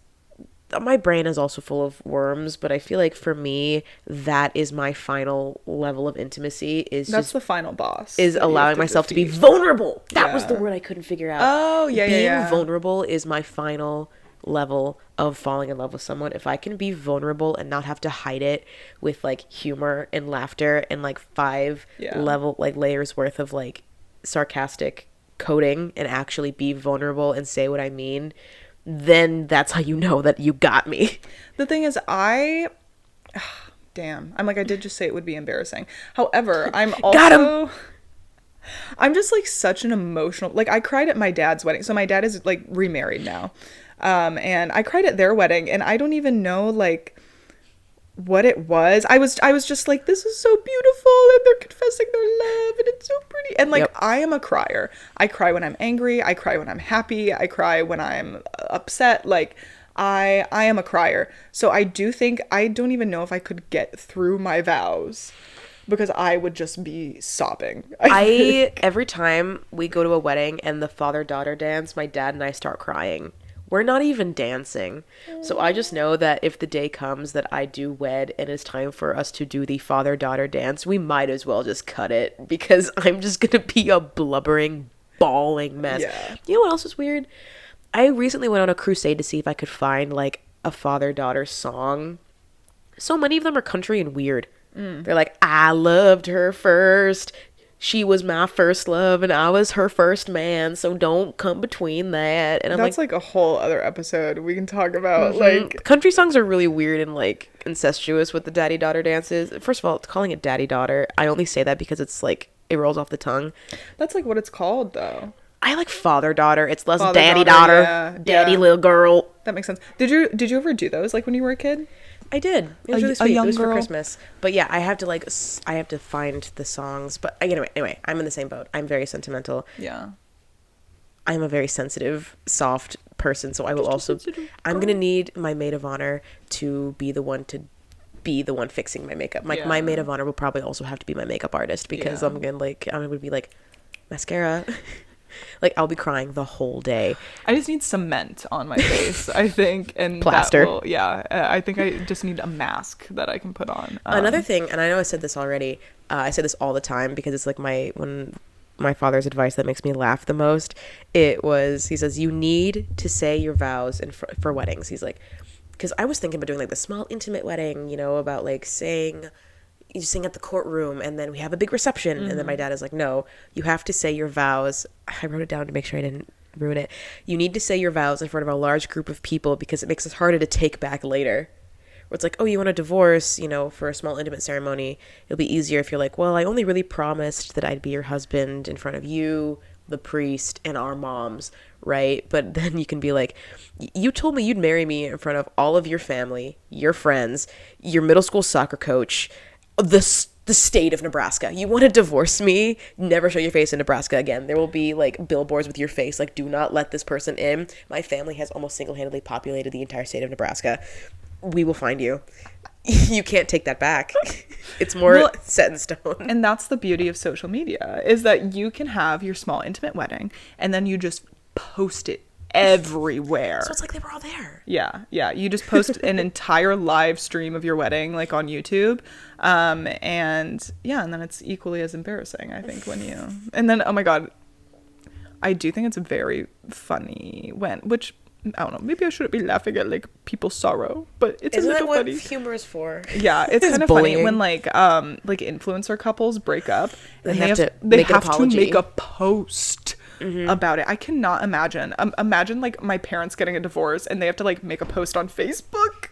my brain is also full of worms, but I feel like for me, that is my final level of intimacy. That's the final boss. Is allowing myself to be vulnerable. That was the word I couldn't figure out. Oh, yeah, Being vulnerable is my final level of falling in love with someone. If I can be vulnerable and not have to hide it with like humor and laughter and like 5 layers worth of like sarcastic coding, and actually be vulnerable and say what I mean, then that's how you know that you got me. The thing is, damn, I'm like, I did just say it would be embarrassing. However, I'm also, I'm just like such an emotional, like I cried at my dad's wedding. So my dad is like remarried now. And I cried at their wedding, and I don't even know like what it was. I was just like, this is so beautiful, and they're confessing their love, and it's so pretty. And like, I am a crier. I cry when I'm angry. I cry when I'm happy. I cry when I'm upset. Like, I am a crier. So I do think, I don't even know if I could get through my vows, because I would just be sobbing. Every time we go to a wedding and the father-daughter dance, my dad and I start crying We're not even dancing. So I just know that if the day comes that I do wed and it's time for us to do the father-daughter dance, we might as well just cut it, because I'm just going to be a blubbering, bawling mess. Yeah. You know what else is weird? I recently went on a crusade to see if I could find like a father-daughter song. So many of them are country and weird. They're like, I loved her first. She was my first love and I was her first man. So don't come between that. And I'm That's like a whole other episode we can talk about. Like, country songs are really weird and like incestuous with the daddy-daughter dances. First of all, calling it daddy-daughter, I only say that because it's like, it rolls off the tongue. that's like what it's called though. I like father-daughter. It's less Father-daughter, daddy-daughter. yeah, Daddy yeah. little girl. That makes sense. Did you ever do those like when you were a kid? I did. It was A- really a sweet. young It was for girl. Christmas. But yeah, I have to find the songs. But anyway, I'm in the same boat. I'm very sentimental. Yeah. I'm a very sensitive, soft person. So I will also, I'm going to need my maid of honor to be the one fixing my makeup. Like my maid of honor will probably also have to be my makeup artist, because I'm going to be like, mascara. Like, I'll be crying the whole day. I just need cement on my face, I think, and Plaster. I think I just need a mask that I can put on. Another thing, and I know I said this already, I say this all the time because it's like my father's advice that makes me laugh the most. He says, you need to say your vows for weddings. He's like, because I was thinking about doing like the small intimate wedding, you know, about like you sing at the courtroom and then we have a big reception. And then my dad is like, no, you have to say your vows. I wrote it down to make sure I didn't ruin it. You need to say your vows in front of a large group of people, because it makes it harder to take back later. Where it's like, oh, you want a divorce, you know, for a small intimate ceremony. It'll be easier if you're like, well, I only really promised that I'd be your husband in front of you, the priest, and our moms, right? But then you can be like, you told me you'd marry me in front of all of your family, your friends, your middle school soccer coach, the state of Nebraska. You want to divorce me? Never show your face in Nebraska again. There will be like billboards with your face, like, do not let this person in. My family has almost single-handedly populated the entire state of Nebraska. We will find you. You can't take that back. It's more set in stone. And that's the beauty of social media, is that you can have your small intimate wedding and then you just post it everywhere. So it's like they were all there. Yeah. You just post an entire live stream of your wedding, like on YouTube. And then it's equally as embarrassing, I think, and then, oh my God, I do think it's very funny which, I don't know, maybe I shouldn't be laughing at like people's sorrow, but it's Isn't a little that what funny. humor is for? Yeah, it's kind of funny when like influencer couples break up and they have to make a post about it. I cannot imagine. Imagine like my parents getting a divorce and they have to like make a post on Facebook.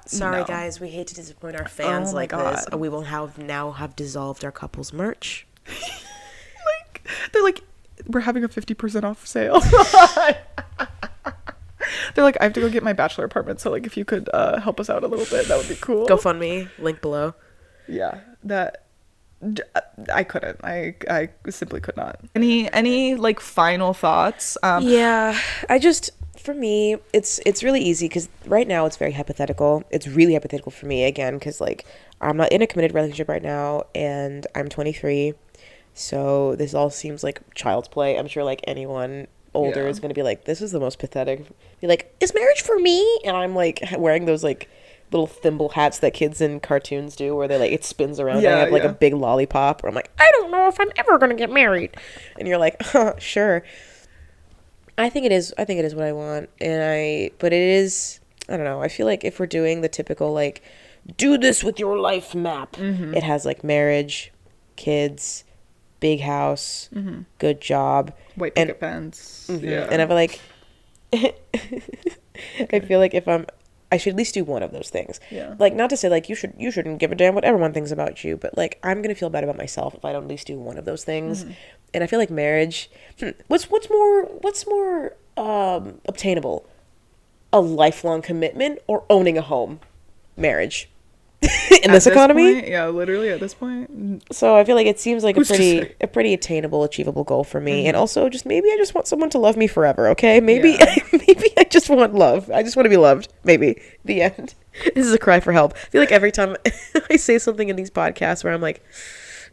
Sorry, no. guys, we hate to disappoint our fans like this. We will have dissolved our couple's merch. Like they're like, we're having a 50% off sale. They're like, I have to go get my bachelor apartment, so like if you could help us out a little bit, that would be cool. GoFundMe, link below. Yeah, I couldn't. I simply could not. Any like final thoughts? Yeah, for me, it's really easy because right now it's very hypothetical. It's really hypothetical for me, again, because like I'm not in a committed relationship right now and I'm 23. So this all seems like child's play. I'm sure like anyone older is going to be like, this is the most pathetic. Be like, is marriage for me? And I'm like wearing those like little thimble hats that kids in cartoons do where they like, it spins around. And I have like a big lollipop. Or I'm like, I don't know if I'm ever going to get married. And you're like, sure. I think it is what I want. But it is, I don't know. I feel like if we're doing the typical like, do this with your life map, it has like marriage, kids, big house, good job, white picket fence. Yeah. And I'm like, I feel like I should at least do one of those things. Yeah. Like, not to say like you shouldn't give a damn what everyone thinks about you, but like I'm gonna feel bad about myself if I don't at least do one of those things. And I feel like marriage, what's more obtainable, a lifelong commitment or owning a home? Marriage. In this economy, point, yeah, literally at this point. So I feel like it seems like a pretty attainable, achievable goal for me. And also, maybe I just want someone to love me forever. Okay, maybe I just want love. I just want to be loved. Maybe the end. This is a cry for help. I feel like every time I say something in these podcasts where I'm like,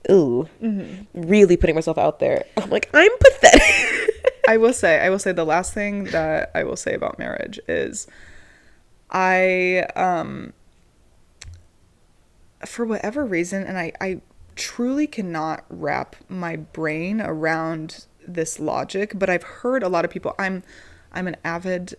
ooh, really putting myself out there, I'm like, I'm pathetic. I will say the last thing that I will say about marriage is I for whatever reason, and I truly cannot wrap my brain around this logic, but I've heard a lot of people. I'm an avid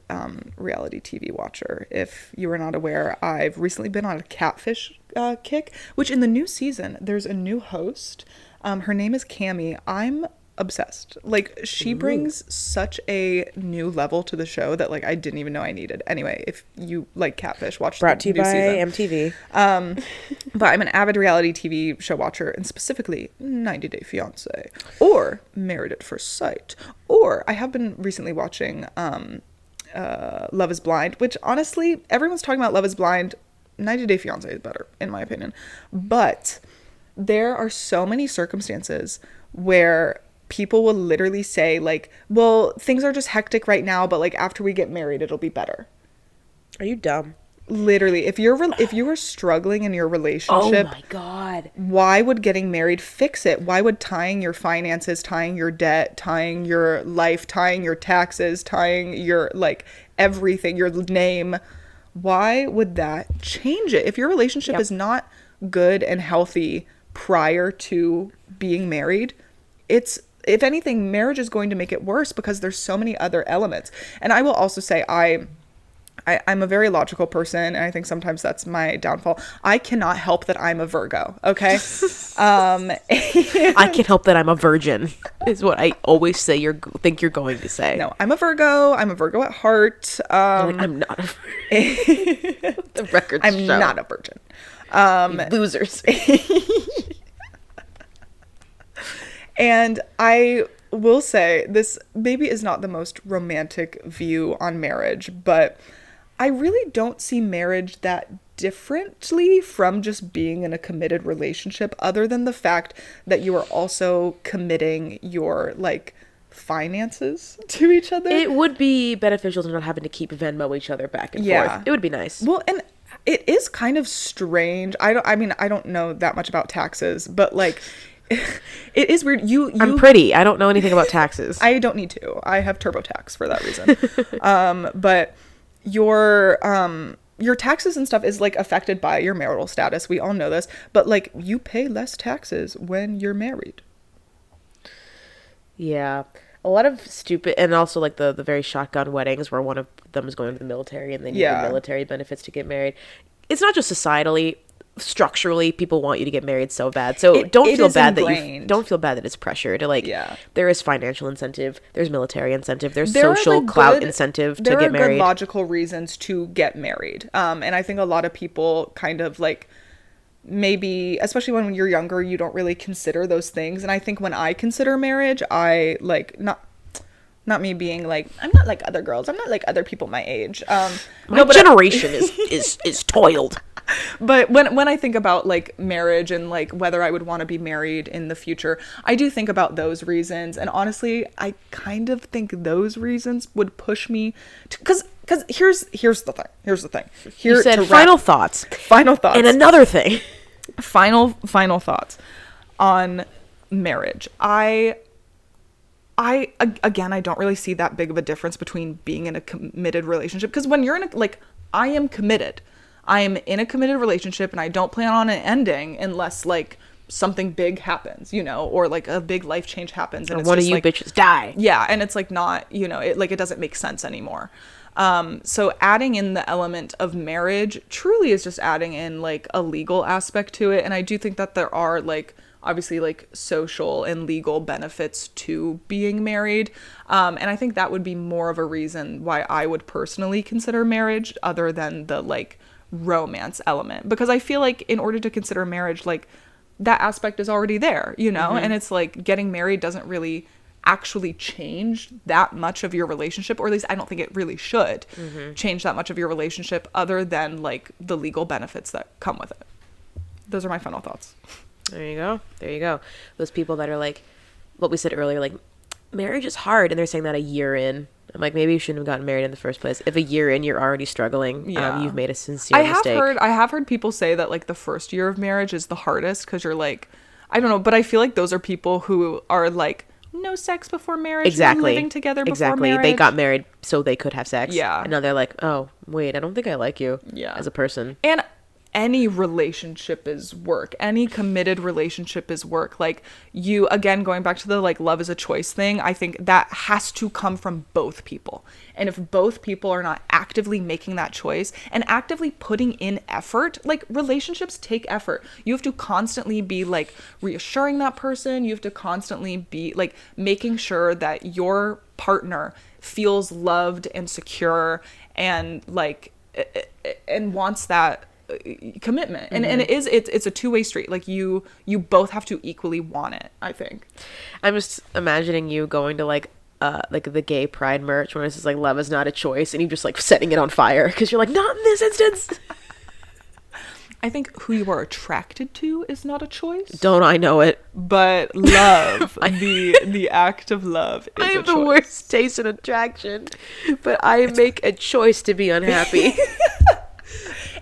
reality TV watcher. If you are not aware, I've recently been on a catfish kick, which in the new season, there's a new host. Her name is Cami. I'm obsessed. Like, she brings such a new level to the show that, like, I didn't even know I needed. Anyway, if you like catfish, watch Brought to you by season. MTV. But I'm an avid reality TV show watcher, and specifically 90 Day Fiancé or Married at First Sight, or I have been recently watching Love is Blind, which honestly, everyone's talking about Love is Blind. 90 Day Fiancé is better, in my opinion. But there are so many circumstances where people will literally say, like, well, things are just hectic right now, but like after we get married, it'll be better. Are you dumb? Literally, if you were struggling in your relationship, oh my God, why would getting married fix it? Why would tying your finances, tying your debt, tying your life, tying your taxes, tying your, like, everything, your name, why would that change it? If your relationship is not good and healthy prior to being married, it's, if anything, marriage is going to make it worse because there's so many other elements. And I will also say I'm a very logical person, and I think sometimes that's my downfall. I cannot help that I'm a Virgo, okay? I can help that I'm a virgin, is what I always say think you're going to say. No, I'm a Virgo. I'm a Virgo at heart. Like, I'm not a the records I'm show. not a virgin. You losers. And I will say, this maybe is not the most romantic view on marriage, but I really don't see marriage that differently from just being in a committed relationship, other than the fact that you are also committing your, like, finances to each other. It would be beneficial to not having to keep Venmo each other back and forth. It would be nice. Well, and it is kind of strange. I don't know that much about taxes, but, like, it is weird. I'm pretty. I don't know anything about taxes. I don't need to. I have TurboTax for that reason. But your taxes and stuff is, like, affected by your marital status. We all know this. But, like, you pay less taxes when you're married. Yeah. A lot of stupid, and also, like, the very shotgun weddings where one of them is going to the military and they need the military benefits to get married. It's not just societally. Structurally, people want you to get married so bad, so don't feel bad that it's pressure to, like, there is financial incentive, there's military incentive, there's social clout incentive to get married. There are good logical reasons to get married, and I think a lot of people kind of, like, maybe, especially when you're younger, you don't really consider those things. And I think when I consider marriage, I, like, not me being like, I'm not like other girls, I'm not like other people my age, my generation is toiled. But when I think about, like, marriage and, like, whether I would want to be married in the future, I do think about those reasons. And honestly, I kind of think those reasons would push me to, because here's the thing. You said final thoughts. And another thing. Final thoughts on marriage. I again, I don't really see that big of a difference between being in a committed relationship, because when you're in a, like, I am committed. I am in a committed relationship and I don't plan on it ending unless, like, something big happens, you know, or, like, a big life change happens and or one of you, like, bitches die. Yeah, and it's, like, not, you know, it doesn't make sense anymore. So adding in the element of marriage truly is just adding in, like, a legal aspect to it. And I do think that there are, like, obviously, like, social and legal benefits to being married. And I think that would be more of a reason why I would personally consider marriage, other than the, like, romance element, because I feel like in order to consider marriage, like, that aspect is already there, you know. And it's like getting married doesn't really actually change that much of your relationship, or at least I don't think it really should change that much of your relationship, other than, like, the legal benefits that come with it. Those are my final thoughts. There you go. Those people that are like, what we said earlier, like, marriage is hard, and they're saying that a year in. I'm like, maybe you shouldn't have gotten married in the first place. If a year in you're already struggling, you've made a sincere mistake. I have heard people say that, like, the first year of marriage is the hardest, because you're like, I don't know, but I feel like those are people who are like no sex before marriage, exactly, no living together before marriage. They got married so they could have sex. Yeah. And now they're like, oh wait, I don't think I like you. Yeah. As a person. And any relationship is work. Any committed relationship is work. Like, you, again, going back to the like love is a choice thing, I think that has to come from both people. And if both people are not actively making that choice and actively putting in effort, like, relationships take effort. You have to constantly be like reassuring that person. You have to constantly be like making sure that your partner feels loved and secure and like and wants that commitment. And it's a two-way street. Like, you both have to equally want it, I think. I'm just imagining you going to like the gay pride merch where it's just like love is not a choice, and you just like setting it on fire because you're like, not in this instance. I think who you are attracted to is not a choice. Don't I know it? But love, the act of love is I have a choice. the worst taste in attraction, but I make a choice to be unhappy.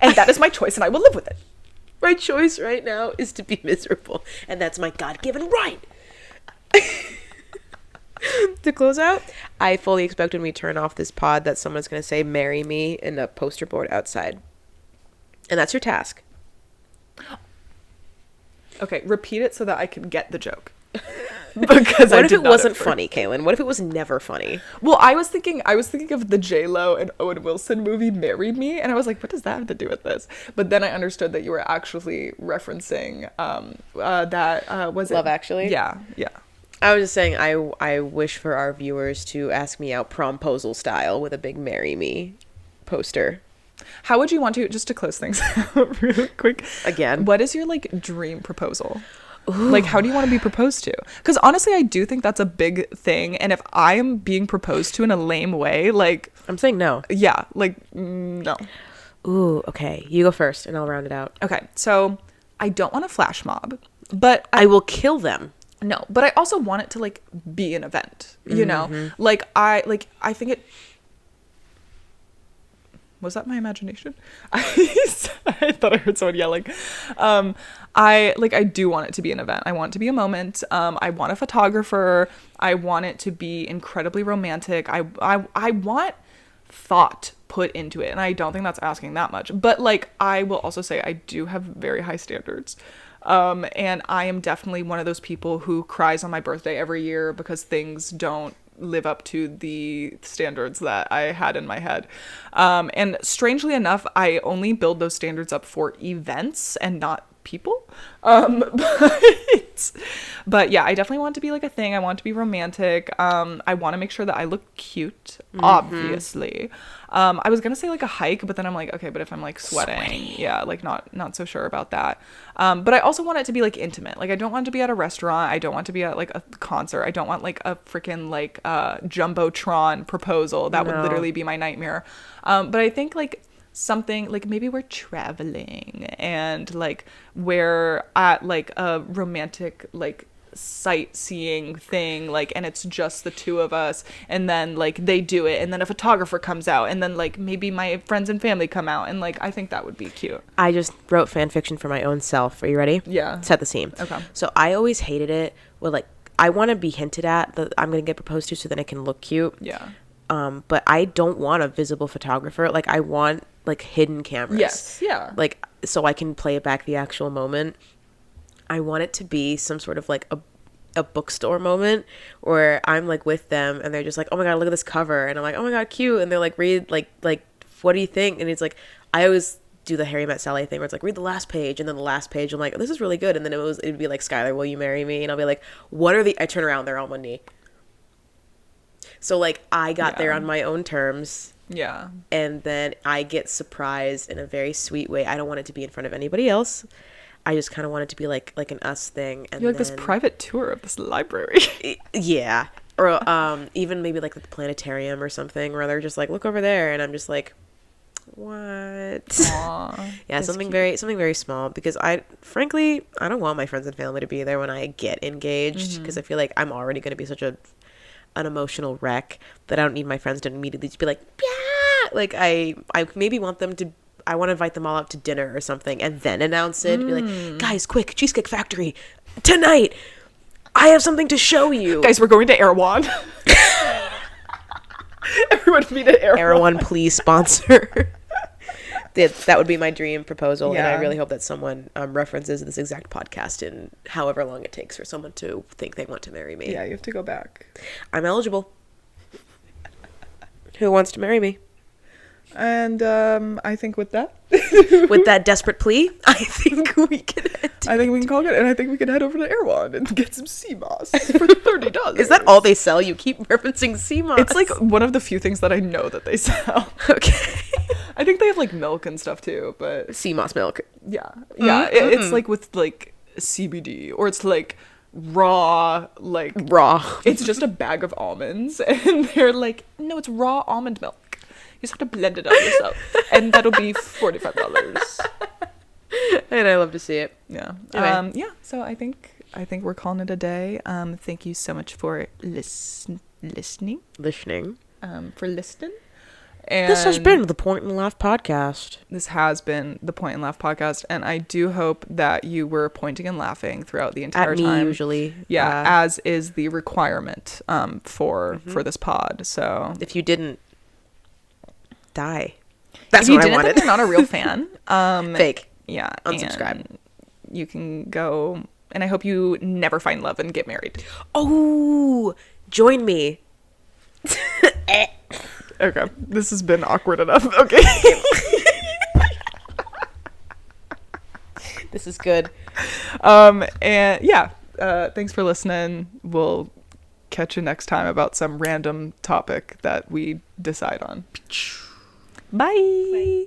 And that is my choice, and I will live with it. My choice right now is to be miserable, and that's my God-given right. To close out, I fully expect when we turn off this pod that someone's going to say, marry me, in a poster board outside. And that's your task. Okay, repeat it so that I can get the joke. Because what if it wasn't funny, Kaylynne? What if it was never funny? Well, I was thinking of the J-Lo and Owen Wilson movie Marry Me, and I was like, what does that have to do with this? But then I understood that you were actually referencing was it Love Actually? Yeah. I was just saying I wish for our viewers to ask me out promposal style with a big marry me poster. How would you want to, just to close things out real quick, again, what is your like dream proposal? Ooh. Like, how do you want to be proposed to? Because honestly, I do think that's a big thing. And if I am being proposed to in a lame way, like, I'm saying no. Yeah, like, no. Ooh, okay. You go first and I'll round it out. Okay, so I don't want a flash mob, but I will kill them. No, but I also want it to like be an event, you know? Like, I think it... Was that my imagination? I thought I heard someone yelling. I do want it to be an event. I want it to be a moment. I want a photographer. I want it to be incredibly romantic. I want thought put into it. And I don't think that's asking that much. But like, I will also say I do have very high standards. And I am definitely one of those people who cries on my birthday every year because things don't live up to the standards that I had in my head. And strangely enough, I only build those standards up for events and not people. But yeah, I definitely want it to be like a thing. I want it to be romantic. I want to make sure that I look cute, obviously. I was gonna say like a hike, but then I'm like, okay, but if I'm like sweating, yeah, like not so sure about that. But I also want it to be like intimate. Like, I don't want it to be at a restaurant. I don't want it to be at like a concert. I don't want like a freaking like jumbotron proposal. That would literally be my nightmare. But I think like something like maybe we're traveling and like we're at like a romantic like sightseeing thing, like, and it's just the two of us, and then like they do it, and then a photographer comes out, and then like maybe my friends and family come out, and like I think that would be cute. I just wrote fan fiction for my own self. Are you ready? Yeah. Set the scene. Okay. So I always hated it with like, I want to be hinted at that I'm gonna get proposed to so then I can look cute. Yeah. But I don't want a visible photographer. Like, I want like hidden cameras. Yes. Yeah. Like, so I can play back the actual moment. I want it to be some sort of like a bookstore moment where I'm like with them and they're just like, oh my God, look at this cover. And I'm like, oh my God, cute. And they're like, read like, what do you think? And it's like, I always do the Harry Met Sally thing where it's like, read the last page. And then the last page, I'm like, oh, this is really good. And then it'd be like, Skyler, will you marry me? And I'll be like, I turn around, they're on one knee. So like, I got there on my own terms. Yeah. And then I get surprised in a very sweet way. I don't want it to be in front of anybody else. I just kind of want it to be like an us thing. And you're like this private tour of this library. Yeah. Or even maybe like the planetarium or something where they're just like, look over there. And I'm just like, what? Aww, yeah, something very small, because I don't want my friends and family to be there when I get engaged, because I feel like I'm already going to be such an emotional wreck that I don't need my friends to immediately just be like, yeah. Like, I maybe want them to, I want to invite them all out to dinner or something and then announce it. Be like, guys, quick, Cheesecake Factory tonight. I have something to show you. Guys, we're going to Erewhon. Everyone meet at Erewhon. Erewhon, please sponsor. That would be my dream proposal, and I Yeah. really hope that someone references this exact podcast in however long it takes for someone to think they want to marry me. Yeah, you have to go back. I'm eligible. Who wants to marry me? And I think with that, With that desperate plea, I think we can end. I think we can call it, and I think we can head over to Erewhon and get some sea moss for $30. Is that all they sell? You keep referencing sea moss. It's like one of the few things that I know that they sell. Okay. I think they have like milk and stuff too, but Sea moss milk. yeah, it's like with like CBD, or it's like raw, like Raw. it's just a bag of almonds, and they're like, no, it's raw almond milk. You just have to blend it up yourself, and that'll be $45. And I love to see it. Yeah. Anyway. Yeah. So I think we're calling it a day. Thank you so much for listening. Listening. For listening. And This has been the Point and Laugh podcast. This has been the Point and Laugh podcast, and I do hope that you were pointing and laughing throughout the entire At me, time. usually. Yeah, as is the requirement for this pod. So If you didn't, die. That's if you what I didn't, then wanted. you're not a real fan. Fake. Yeah. Unsubscribe. And you can go, and I hope you never find love and get married. Oh, join me. Okay, this has been awkward enough. Okay. This is good. And yeah, thanks for listening. We'll catch you next time about some random topic that we decide on. Bye.